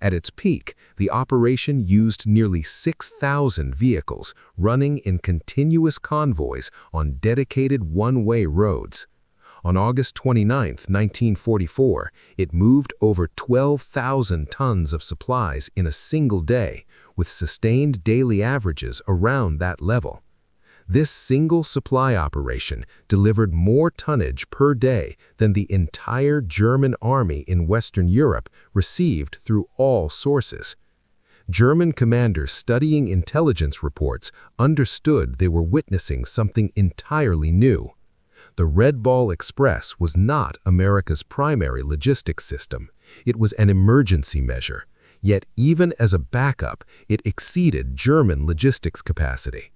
At its peak, the operation used nearly 6,000 vehicles running in continuous convoys on dedicated one-way roads. On August 29, 1944, it moved over 12,000 tons of supplies in a single day, with sustained daily averages around that level. This single supply operation delivered more tonnage per day than the entire German army in Western Europe received through all sources. German commanders studying intelligence reports understood they were witnessing something entirely new. The Red Ball Express was not America's primary logistics system. It was an emergency measure. Yet even as a backup, it exceeded German logistics capacity.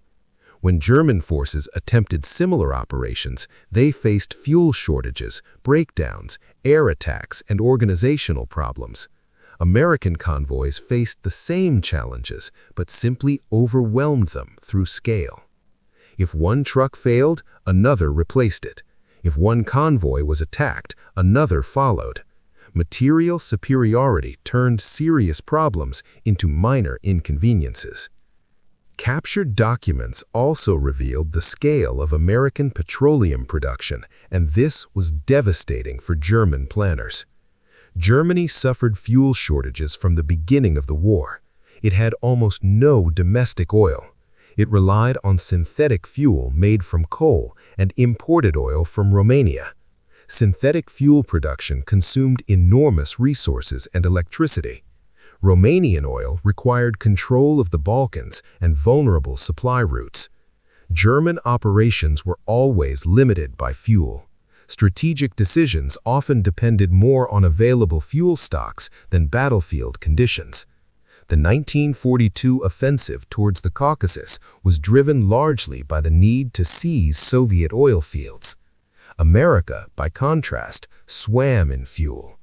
When German forces attempted similar operations, they faced fuel shortages, breakdowns, air attacks, and organizational problems. American convoys faced the same challenges, but simply overwhelmed them through scale. If one truck failed, another replaced it. If one convoy was attacked, another followed. Material superiority turned serious problems into minor inconveniences. Captured documents also revealed the scale of American petroleum production, and this was devastating for German planners. Germany suffered fuel shortages from the beginning of the war. It had almost no domestic oil. It relied on synthetic fuel made from coal and imported oil from Romania. Synthetic fuel production consumed enormous resources and electricity. Romanian oil required control of the Balkans and vulnerable supply routes. German operations were always limited by fuel. Strategic decisions often depended more on available fuel stocks than battlefield conditions. The 1942 offensive towards the Caucasus was driven largely by the need to seize Soviet oil fields. America, by contrast, swam in fuel.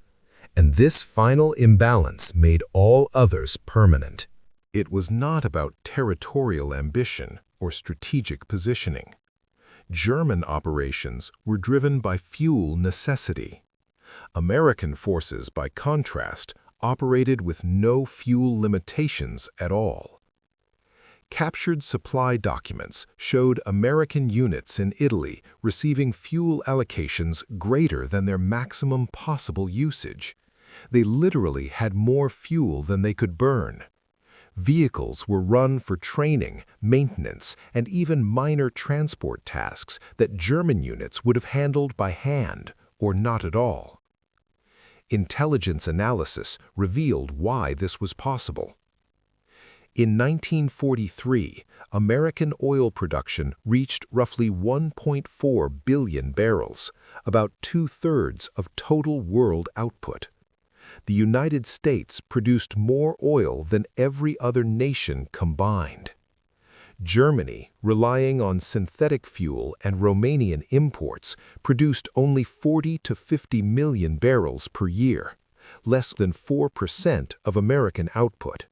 And this final imbalance made all others permanent. It was not about territorial ambition or strategic positioning. German operations were driven by fuel necessity. American forces, by contrast, operated with no fuel limitations at all. Captured supply documents showed American units in Italy receiving fuel allocations greater than their maximum possible usage. They literally had more fuel than they could burn. Vehicles were run for training, maintenance, and even minor transport tasks that German units would have handled by hand or not at all. Intelligence analysis revealed why this was possible. In 1943, American oil production reached roughly 1.4 billion barrels, about two-thirds of total world output. The United States produced more oil than every other nation combined. Germany, relying on synthetic fuel and Romanian imports, produced only 40 to 50 million barrels per year, less than 4% of American output.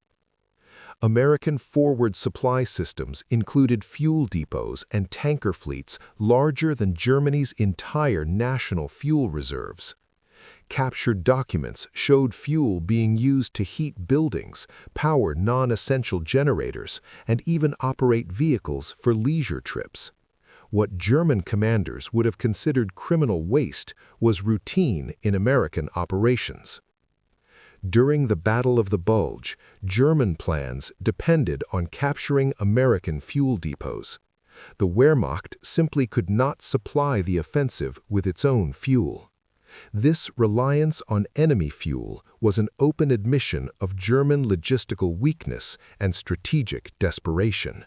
American forward supply systems included fuel depots and tanker fleets larger than Germany's entire national fuel reserves. Captured documents showed fuel being used to heat buildings, power non-essential generators, and even operate vehicles for leisure trips. What German commanders would have considered criminal waste was routine in American operations. During the Battle of the Bulge, German plans depended on capturing American fuel depots. The Wehrmacht simply could not supply the offensive with its own fuel. This reliance on enemy fuel was an open admission of German logistical weakness and strategic desperation.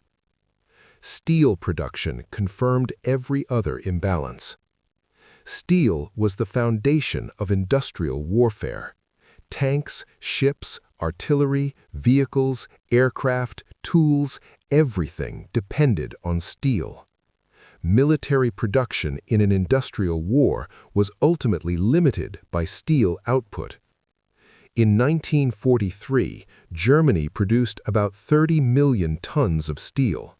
Steel production confirmed every other imbalance. Steel was the foundation of industrial warfare. Tanks, ships, artillery, vehicles, aircraft, tools, everything depended on steel. Military production in an industrial war was ultimately limited by steel output. In 1943, Germany produced about 30 million tons of steel.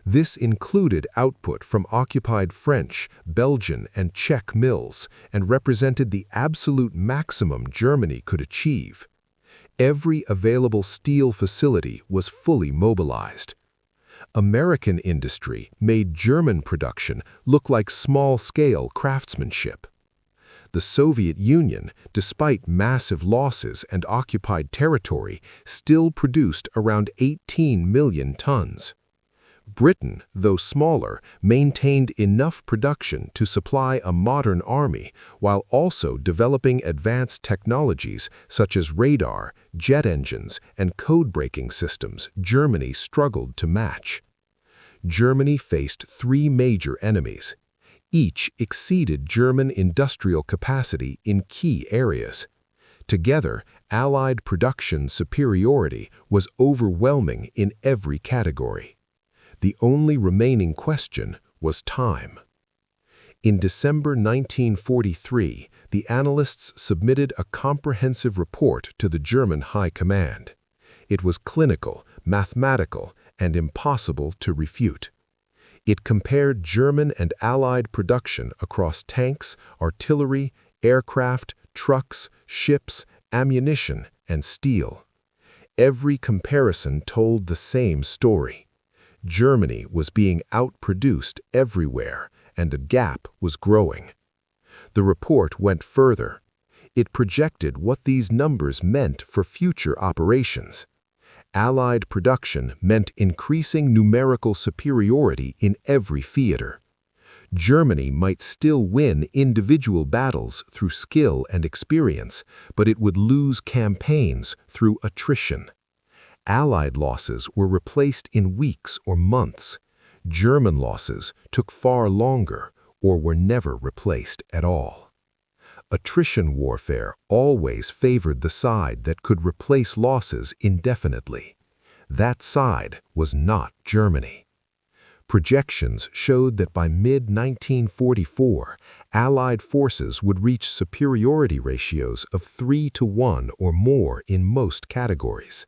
This included output from occupied French, Belgian, and Czech mills and represented the absolute maximum Germany could achieve. Every available steel facility was fully mobilized. American industry made German production look like small-scale craftsmanship. The Soviet Union, despite massive losses and occupied territory, still produced around 18 million tons. Britain, though smaller, maintained enough production to supply a modern army while also developing advanced technologies such as radar, jet engines, and code-breaking systems Germany struggled to match. Germany faced three major enemies. Each exceeded German industrial capacity in key areas. Together, Allied production superiority was overwhelming in every category. The only remaining question was time. In December 1943, the Analysts submitted a comprehensive report to the German High Command. It was clinical, mathematical, and impossible to refute. It compared German and Allied production across tanks, artillery, aircraft, trucks, ships, ammunition, and steel. Every comparison told the same story. Germany was being outproduced everywhere, and a gap was growing. The report went further. It projected what these numbers meant for future operations. Allied production meant increasing numerical superiority in every theater. Germany might still win individual battles through skill and experience, but it would lose campaigns through attrition. Allied losses were replaced in weeks or months. German losses took far longer or were never replaced at all. Attrition warfare always favored the side that could replace losses indefinitely. That side was not Germany. Projections showed that by mid-1944, Allied forces would reach superiority ratios of 3 to 1 or more in most categories.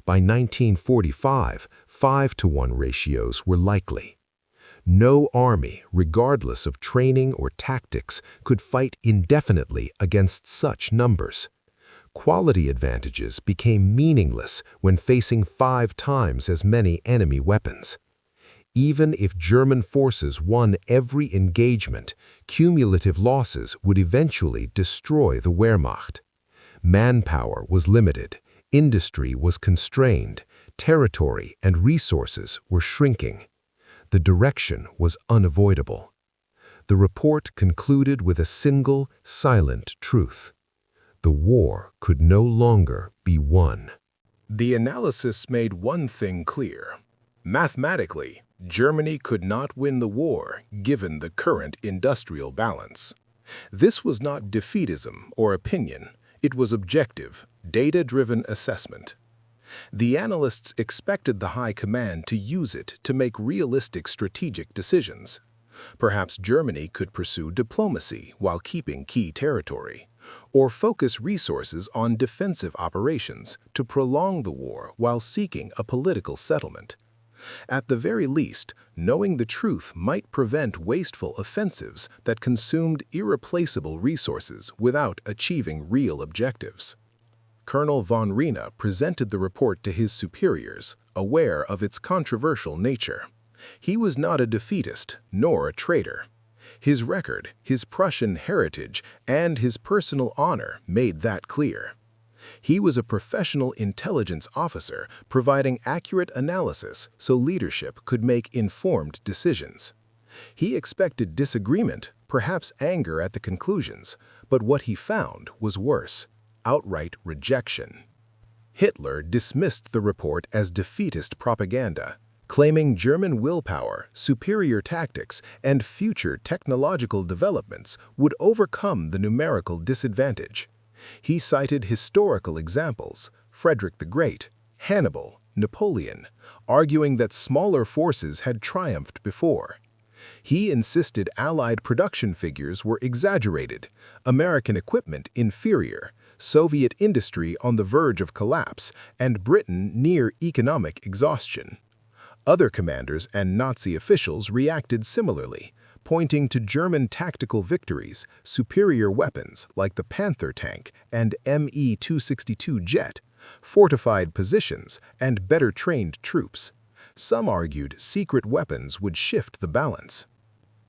By 1945, 5-to-1 ratios were likely. No army, regardless of training or tactics, could fight indefinitely against such numbers. Quality advantages became meaningless when facing 5 times as many enemy weapons. Even if German forces won every engagement, cumulative losses would eventually destroy the Wehrmacht. Manpower was limited, industry was constrained, territory and resources were shrinking. The direction was unavoidable. The report concluded with a single, silent truth. The war could no longer be won. The analysis made one thing clear. Mathematically, Germany could not win the war given the current industrial balance. This was not defeatism or opinion. It was objective, data-driven assessment. The analysts expected the High Command to use it to make realistic strategic decisions. Perhaps Germany could pursue diplomacy while keeping key territory, or focus resources on defensive operations to prolong the war while seeking a political settlement. At the very least, knowing the truth might prevent wasteful offensives that consumed irreplaceable resources without achieving real objectives. Colonel von Rina presented the report to his superiors, aware of its controversial nature. He was not a defeatist, nor a traitor. His record, his Prussian heritage, and his personal honor made that clear. He was a professional intelligence officer providing accurate analysis so leadership could make informed decisions. He expected disagreement, perhaps anger at the conclusions, but what he found was worse: outright rejection. Hitler dismissed the report as defeatist propaganda, claiming German willpower, superior tactics, and future technological developments would overcome the numerical disadvantage. He cited historical examples: Frederick the Great, Hannibal, Napoleon, arguing that smaller forces had triumphed before. He insisted Allied production figures were exaggerated, American equipment inferior, Soviet industry on the verge of collapse, and Britain near economic exhaustion. Other commanders and Nazi officials reacted similarly, pointing to German tactical victories, superior weapons like the Panther tank and Me-262 jet, fortified positions, and better trained troops. Some argued secret weapons would shift the balance.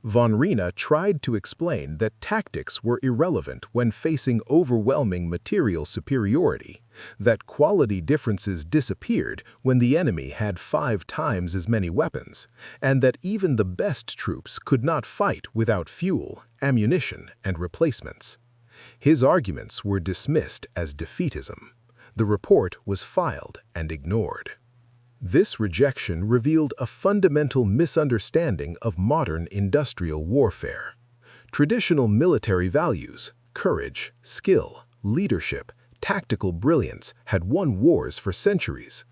Von Rina tried to explain that tactics were irrelevant when facing overwhelming material superiority, that quality differences disappeared when the enemy had 5 times as many weapons, and that even the best troops could not fight without fuel, ammunition, and replacements. His arguments were dismissed as defeatism. The report was filed and ignored. This rejection revealed a fundamental misunderstanding of modern industrial warfare. Traditional military values, courage, skill, leadership, tactical brilliance had won wars for centuries.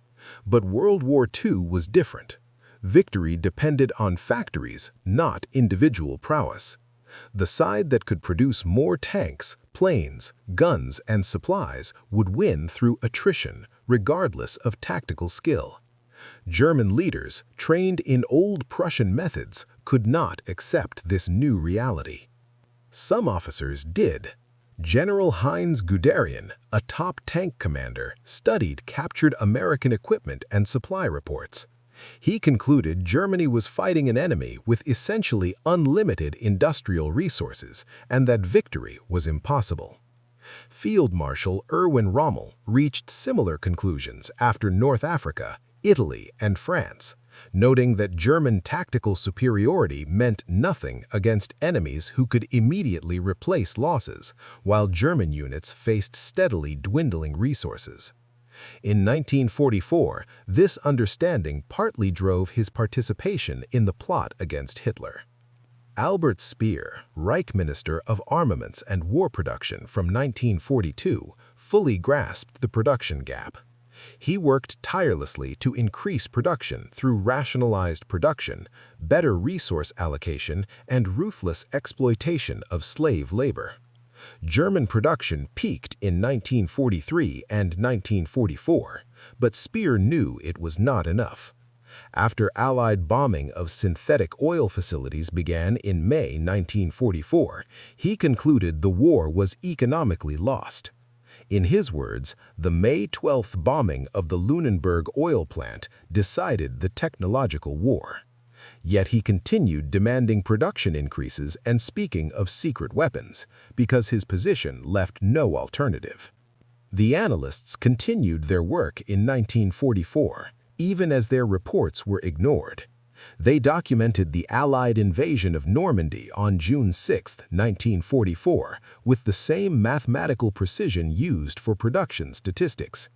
But World War II was different. Victory depended on factories, not individual prowess. The side that could produce more tanks, planes, guns, and supplies would win through attrition, regardless of tactical skill. German leaders, trained in old Prussian methods, could not accept this new reality. Some officers did. General Heinz Guderian, a top tank commander, studied captured American equipment and supply reports. He concluded Germany was fighting an enemy with essentially unlimited industrial resources and that victory was impossible. Field Marshal Erwin Rommel reached similar conclusions after North Africa, Italy, and France, noting that German tactical superiority meant nothing against enemies who could immediately replace losses, while German units faced steadily dwindling resources. In 1944, this understanding partly drove his participation in the plot against Hitler. Albert Speer, Reich Minister of Armaments and War Production from 1942, fully grasped the production gap. He worked tirelessly to increase production through rationalized production, better resource allocation, and ruthless exploitation of slave labor. German production peaked in 1943 and 1944, But Speer knew it was not enough. After Allied bombing of synthetic oil facilities began in May 1944, he concluded the war was economically lost. In his words, the May 12th bombing of the Lunenburg oil plant decided the technological war. Yet he continued demanding production increases and speaking of secret weapons, because his position left no alternative. The Analysts continued their work in 1944, even as their reports were ignored. They documented the Allied invasion of Normandy on June 6, 1944, with the same mathematical precision used for production statistics.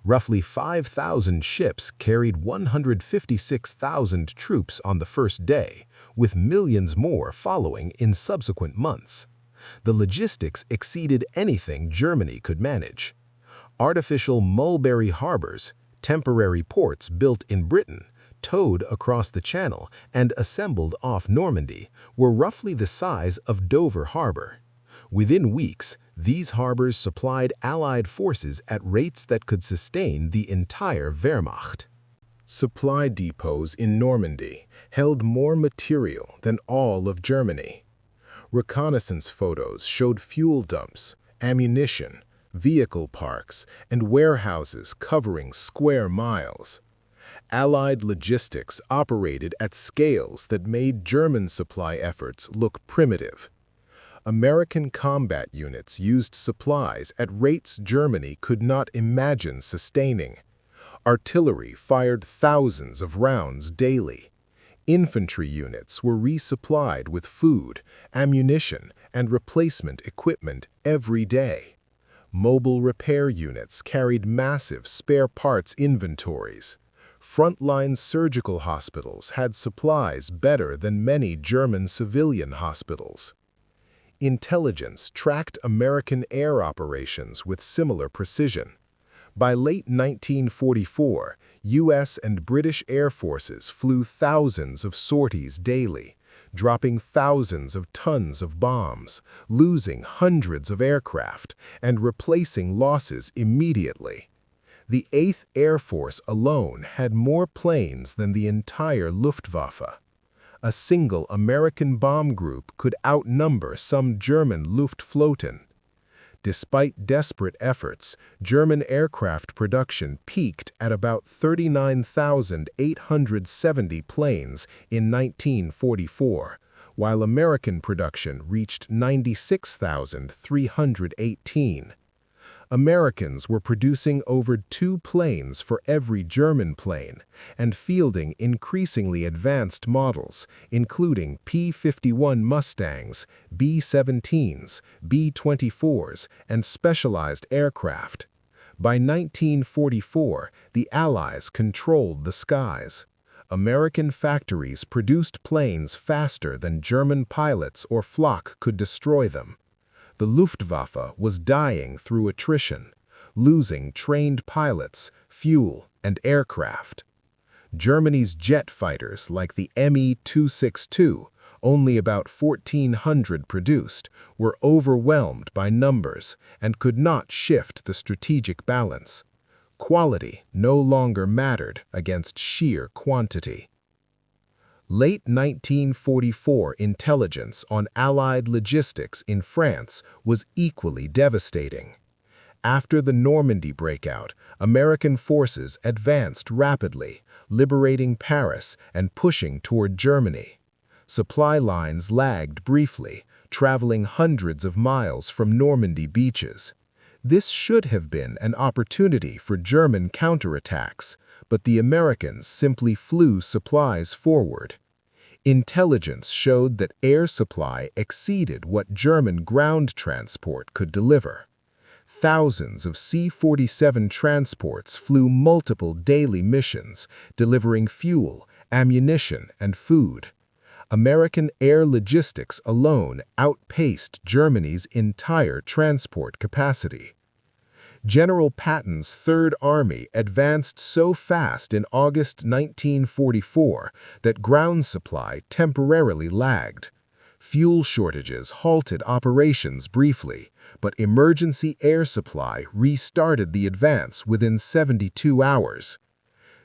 Roughly 5,000 ships carried 156,000 troops on the first day, with millions more following in subsequent months. The logistics exceeded anything Germany could manage. Artificial mulberry harbors, temporary ports built in Britain, towed across the Channel and assembled off Normandy, were roughly the size of Dover Harbor. Within weeks, these harbors supplied Allied forces at rates that could sustain the entire Wehrmacht. Supply depots in Normandy held more material than all of Germany. Reconnaissance photos showed fuel dumps, ammunition, vehicle parks, and warehouses covering square miles. Allied logistics operated at scales that made German supply efforts look primitive. American combat units used supplies at rates Germany could not imagine sustaining. Artillery fired thousands of rounds daily. Infantry units were resupplied with food, ammunition, and replacement equipment every day. Mobile repair units carried massive spare parts inventories. Frontline surgical hospitals had supplies better than many German civilian hospitals. Intelligence tracked American air operations with similar precision. By late 1944, U.S. and British air forces flew thousands of sorties daily, dropping thousands of tons of bombs, losing hundreds of aircraft, and replacing losses immediately. The 8th Air Force alone had more planes than the entire Luftwaffe. A single American bomb group could outnumber some German Luftflotten. Despite desperate efforts, German aircraft production peaked at about 39,870 planes in 1944, while American production reached 96,318. Americans were producing over 2 planes for every German plane and fielding increasingly advanced models, including P-51 Mustangs, B-17s, B-24s, and specialized aircraft. By 1944, the Allies controlled the skies. American factories produced planes faster than German pilots or flak could destroy them. The Luftwaffe was dying through attrition, losing trained pilots, fuel, and aircraft. Germany's jet fighters like the Me-262, only about 1,400 produced, were overwhelmed by numbers and could not shift the strategic balance. Quality no longer mattered against sheer quantity. Late 1944 intelligence on Allied logistics in France was equally devastating. After the Normandy breakout, American forces advanced rapidly, liberating Paris and pushing toward Germany. Supply lines lagged briefly, traveling hundreds of miles from Normandy beaches. This should have been an opportunity for German counterattacks, but the Americans simply flew supplies forward. Intelligence showed that air supply exceeded what German ground transport could deliver. Thousands of C-47 transports flew multiple daily missions, delivering fuel, ammunition, and food. American air logistics alone outpaced Germany's entire transport capacity. General Patton's Third Army advanced so fast in August 1944 that ground supply temporarily lagged. Fuel shortages halted operations briefly, but emergency air supply restarted the advance within 72 hours.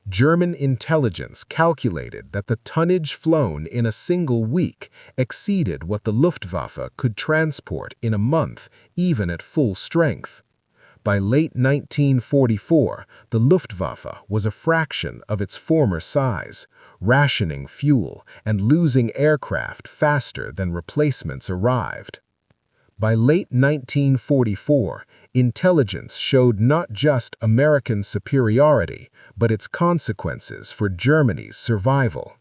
German intelligence calculated that the tonnage flown in a single week exceeded what the Luftwaffe could transport in a month, even at full strength. By late 1944, the Luftwaffe was a fraction of its former size, rationing fuel and losing aircraft faster than replacements arrived. By late 1944, intelligence showed not just American superiority, but its consequences for Germany's survival.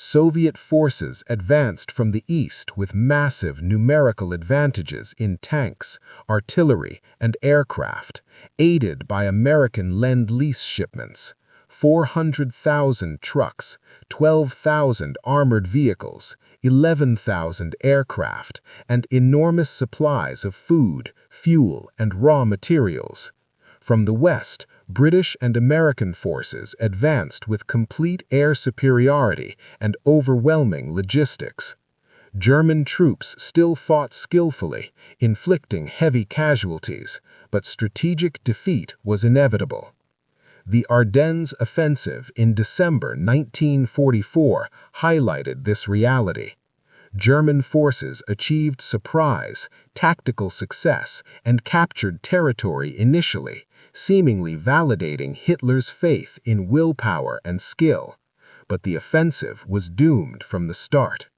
Soviet forces advanced from the east with massive numerical advantages in tanks, artillery, and aircraft, aided by American Lend-Lease shipments. 400,000 trucks, 12,000 armored vehicles, 11,000 aircraft, and enormous supplies of food, fuel, and raw materials. From the west, British and American forces advanced with complete air superiority and overwhelming logistics. German troops still fought skillfully, inflicting heavy casualties, but strategic defeat was inevitable. The Ardennes offensive in December 1944 highlighted this reality. German forces achieved surprise, tactical success, and captured territory initially, seemingly validating Hitler's faith in willpower and skill. But the offensive was doomed from the start.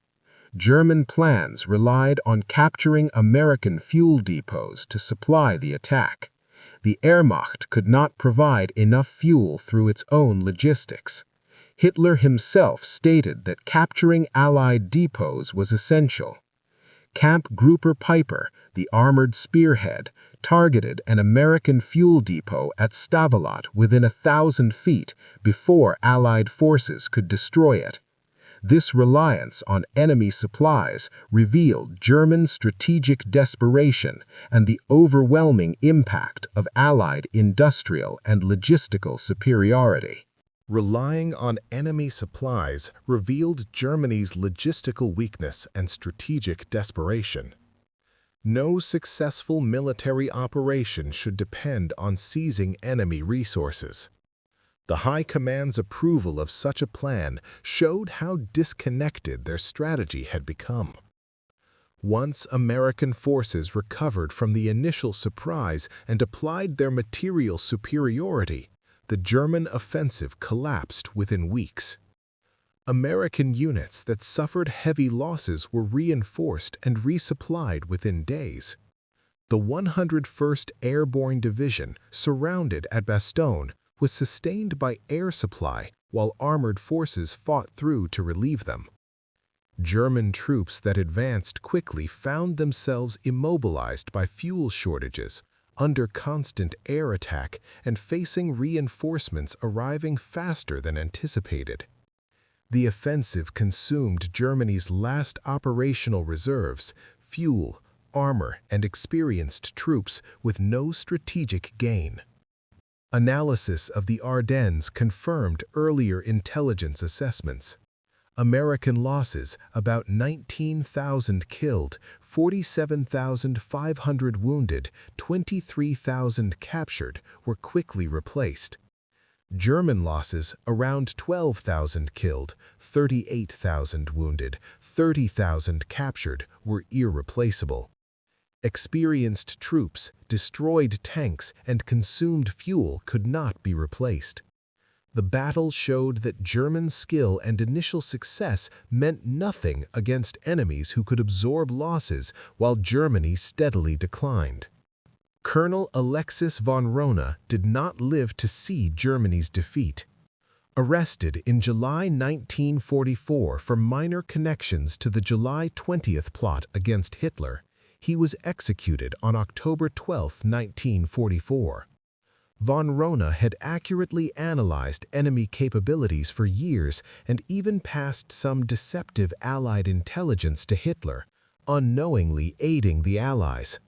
German plans relied on capturing American fuel depots to supply the attack. The Wehrmacht could not provide enough fuel through its own logistics. Hitler himself stated that capturing Allied depots was essential. Camp Grupper Piper, the armored spearhead, targeted an American fuel depot at Stavelot within 1,000 feet before Allied forces could destroy it. This reliance on enemy supplies revealed German strategic desperation and the overwhelming impact of Allied industrial and logistical superiority. Relying on enemy supplies revealed Germany's logistical weakness and strategic desperation. No successful military operation should depend on seizing enemy resources. The High Command's approval of such a plan showed how disconnected their strategy had become. Once American forces recovered from the initial surprise and applied their material superiority, the German offensive collapsed within weeks. American units that suffered heavy losses were reinforced and resupplied within days. The 101st Airborne Division, surrounded at Bastogne, was sustained by air supply while armored forces fought through to relieve them. German troops that advanced quickly found themselves immobilized by fuel shortages, under constant air attack, and facing reinforcements arriving faster than anticipated. The offensive consumed Germany's last operational reserves, fuel, armor, and experienced troops with no strategic gain. Analysis of the Ardennes confirmed earlier intelligence assessments. American losses, about 19,000 killed, 47,500 wounded, 23,000 captured, were quickly replaced. German losses, around 12,000 killed, 38,000 wounded, 30,000 captured, were irreplaceable. Experienced troops, destroyed tanks, and consumed fuel could not be replaced. The battle showed that German skill and initial success meant nothing against enemies who could absorb losses while Germany steadily declined. Colonel Alexis von Rona did not live to see Germany's defeat. Arrested in July 1944 for minor connections to the July 20th plot against Hitler, he was executed on October 12, 1944. Von Rona had accurately analyzed enemy capabilities for years and even passed some deceptive Allied intelligence to Hitler, unknowingly aiding the Allies.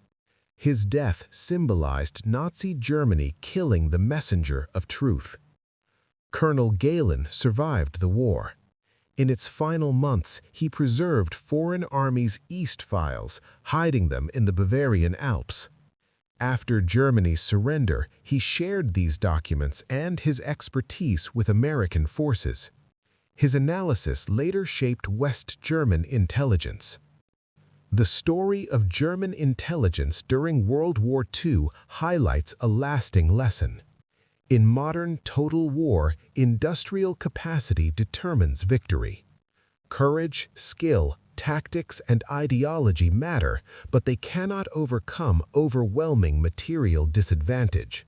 His death symbolized Nazi Germany killing the messenger of truth. Colonel Galen survived the war. In its final months, he preserved foreign armies' East files, hiding them in the Bavarian Alps. After Germany's surrender, he shared these documents and his expertise with American forces. His analysis later shaped West German intelligence. The story of German intelligence during World War II highlights a lasting lesson. In modern total war, industrial capacity determines victory. Courage, skill, tactics, and ideology matter, but they cannot overcome overwhelming material disadvantage.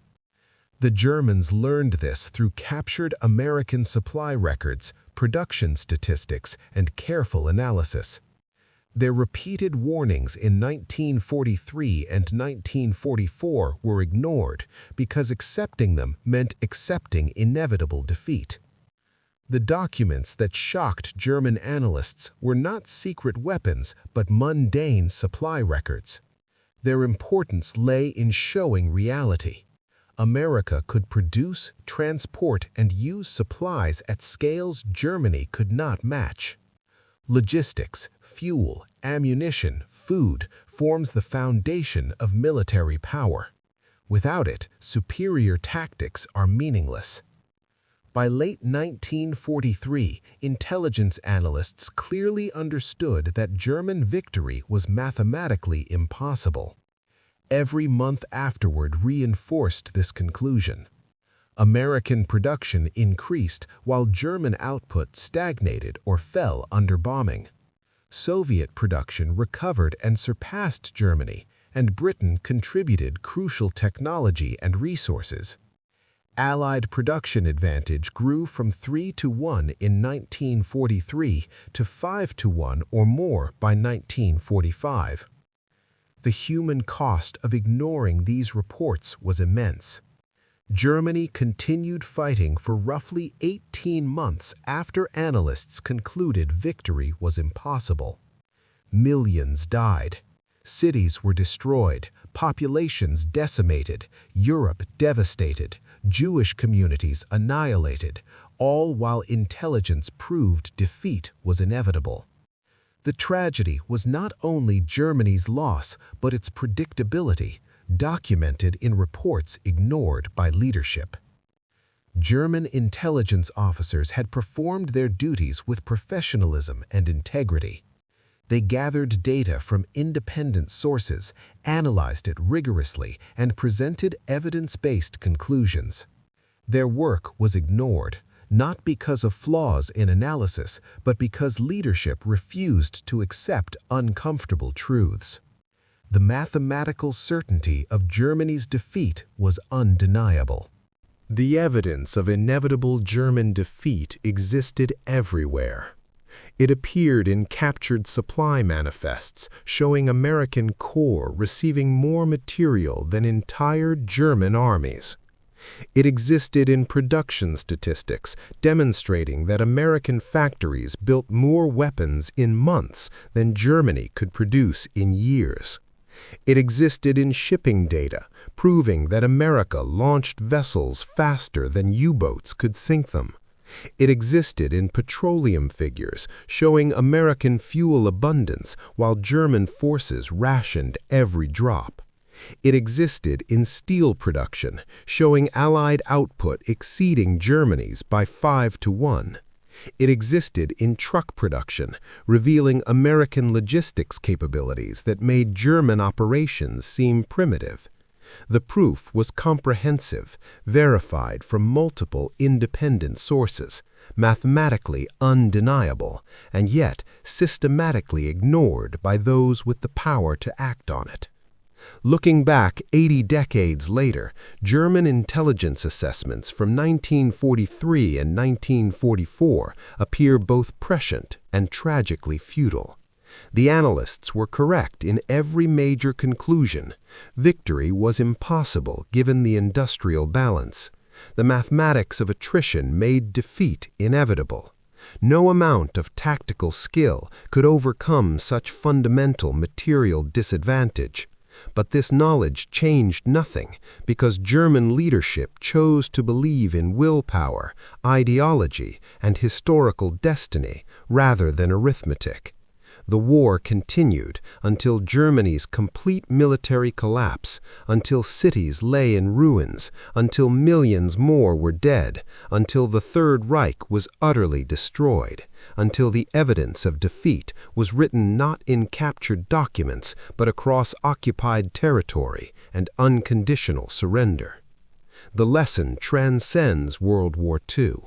The Germans learned this through captured American supply records, production statistics, and careful analysis. Their repeated warnings in 1943 and 1944 were ignored because accepting them meant accepting inevitable defeat. The documents that shocked German analysts were not secret weapons but mundane supply records. Their importance lay in showing reality. America could produce, transport, and use supplies at scales Germany could not match. Logistics, fuel, ammunition, food forms the foundation of military power. Without it, superior tactics are meaningless. By late 1943, intelligence analysts clearly understood that German victory was mathematically impossible. Every month afterward reinforced this conclusion. American production increased while German output stagnated or fell under bombing. Soviet production recovered and surpassed Germany, and Britain contributed crucial technology and resources. Allied production advantage grew from 3-1 in 1943 to 5-1 or more by 1945. The human cost of ignoring these reports was immense. Germany continued fighting for roughly 18 months after analysts concluded victory was impossible. Millions died. Cities were destroyed, populations decimated, Europe devastated, Jewish communities annihilated, all while intelligence proved defeat was inevitable. The tragedy was not only Germany's loss, but its predictability, documented in reports ignored by leadership. German intelligence officers had performed their duties with professionalism and integrity. They gathered data from independent sources, analyzed it rigorously, and presented evidence-based conclusions. Their work was ignored, not because of flaws in analysis, but because leadership refused to accept uncomfortable truths. The mathematical certainty of Germany's defeat was undeniable. The evidence of inevitable German defeat existed everywhere. It appeared in captured supply manifests showing American corps receiving more material than entire German armies. It existed in production statistics demonstrating that American factories built more weapons in months than Germany could produce in years. It existed in shipping data, proving that America launched vessels faster than U-boats could sink them. It existed in petroleum figures, showing American fuel abundance while German forces rationed every drop. It existed in steel production, showing Allied output exceeding Germany's by 5-1. It existed in truck production, revealing American logistics capabilities that made German operations seem primitive. The proof was comprehensive, verified from multiple independent sources, mathematically undeniable, and yet systematically ignored by those with the power to act on it. Looking back 80 decades later, German intelligence assessments from 1943 and 1944 appear both prescient and tragically futile. The analysts were correct in every major conclusion. Victory was impossible given the industrial balance. The mathematics of attrition made defeat inevitable. No amount of tactical skill could overcome such fundamental material disadvantage. But this knowledge changed nothing because German leadership chose to believe in willpower, ideology, and historical destiny rather than arithmetic. The war continued until Germany's complete military collapse, until cities lay in ruins, until millions more were dead, until the Third Reich was utterly destroyed, until the evidence of defeat was written not in captured documents but across occupied territory and unconditional surrender. The lesson transcends World War II.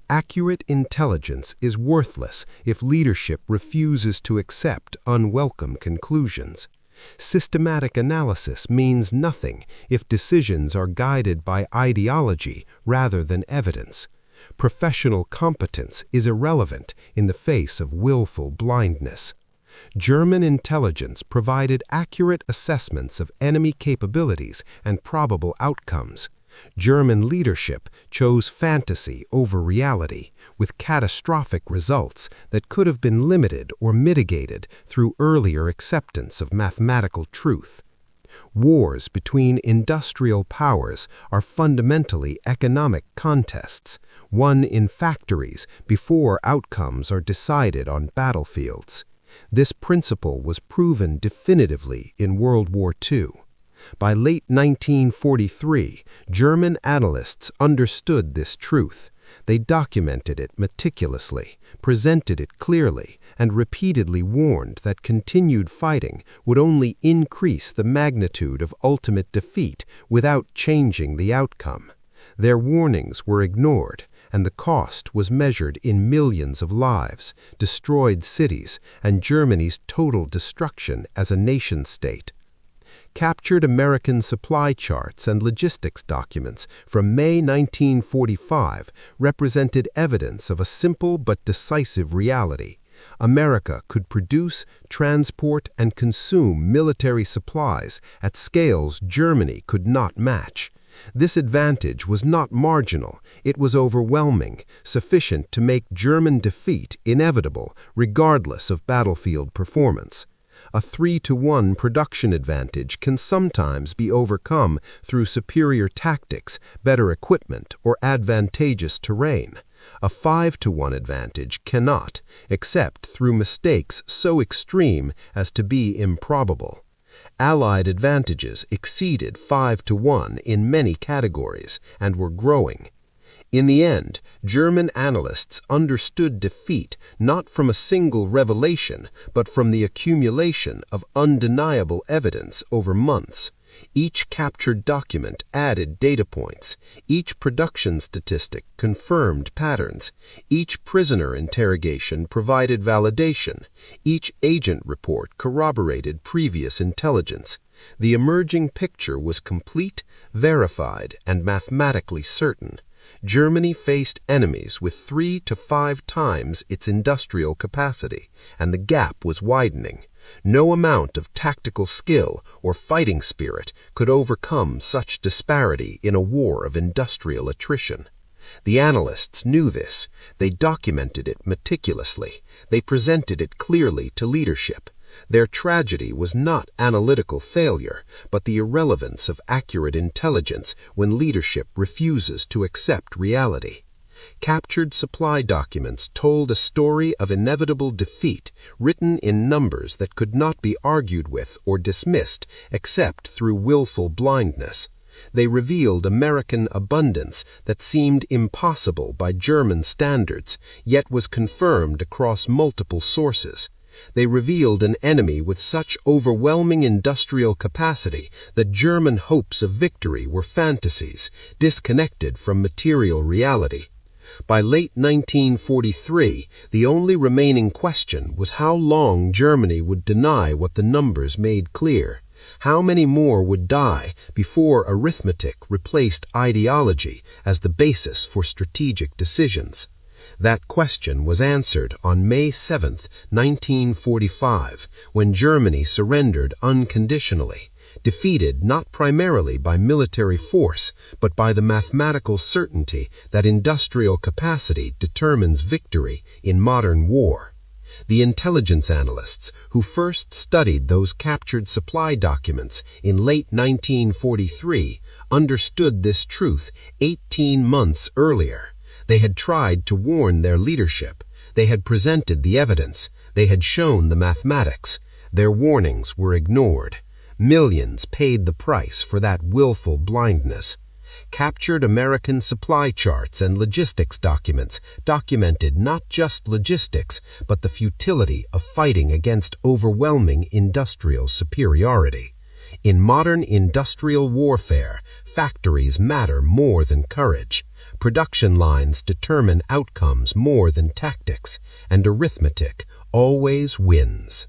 Accurate intelligence is worthless if leadership refuses to accept unwelcome conclusions. Systematic analysis means nothing if decisions are guided by ideology rather than evidence. Professional competence is irrelevant in the face of willful blindness. German intelligence provided accurate assessments of enemy capabilities and probable outcomes. German leadership chose fantasy over reality, with catastrophic results that could have been limited or mitigated through earlier acceptance of mathematical truth. Wars between industrial powers are fundamentally economic contests, won in factories before outcomes are decided on battlefields. This principle was proven definitively in World War II. By late 1943, German analysts understood this truth. They documented it meticulously, presented it clearly, and repeatedly warned that continued fighting would only increase the magnitude of ultimate defeat without changing the outcome. Their warnings were ignored, and the cost was measured in millions of lives, destroyed cities, and Germany's total destruction as a nation-state. Captured American supply charts and logistics documents from May 1945 represented evidence of a simple but decisive reality. America could produce, transport, and consume military supplies at scales Germany could not match. This advantage was not marginal, it was overwhelming, sufficient to make German defeat inevitable regardless of battlefield performance. A 3-to-1 production advantage can sometimes be overcome through superior tactics, better equipment, or advantageous terrain. A 5-to-1 advantage cannot, except through mistakes so extreme as to be improbable. Allied advantages exceeded 5-to-1 in many categories and were growing. In the end, German analysts understood defeat not from a single revelation, but from the accumulation of undeniable evidence over months. Each captured document added data points. Each production statistic confirmed patterns. Each prisoner interrogation provided validation. Each agent report corroborated previous intelligence. The emerging picture was complete, verified, and mathematically certain. Germany faced enemies with 3 to 5 times its industrial capacity, and the gap was widening. No amount of tactical skill or fighting spirit could overcome such disparity in a war of industrial attrition. The analysts knew this. They documented it meticulously. They presented it clearly to leadership. Their tragedy was not analytical failure, but the irrelevance of accurate intelligence when leadership refuses to accept reality. Captured supply documents told a story of inevitable defeat, written in numbers that could not be argued with or dismissed except through willful blindness. They revealed American abundance that seemed impossible by German standards, yet was confirmed across multiple sources. They revealed an enemy with such overwhelming industrial capacity that German hopes of victory were fantasies, disconnected from material reality. By late 1943, the only remaining question was how long Germany would deny what the numbers made clear. How many more would die before arithmetic replaced ideology as the basis for strategic decisions? That question was answered on May 7, 1945, when Germany surrendered unconditionally, defeated not primarily by military force, but by the mathematical certainty that industrial capacity determines victory in modern war. The intelligence analysts who first studied those captured supply documents in late 1943 understood this truth 18 months earlier. They had tried to warn their leadership. They had presented the evidence. They had shown the mathematics. Their warnings were ignored. Millions paid the price for that willful blindness. Captured American supply charts and logistics documents documented not just logistics, but the futility of fighting against overwhelming industrial superiority. In modern industrial warfare, factories matter more than courage. Production lines determine outcomes more than tactics, and arithmetic always wins.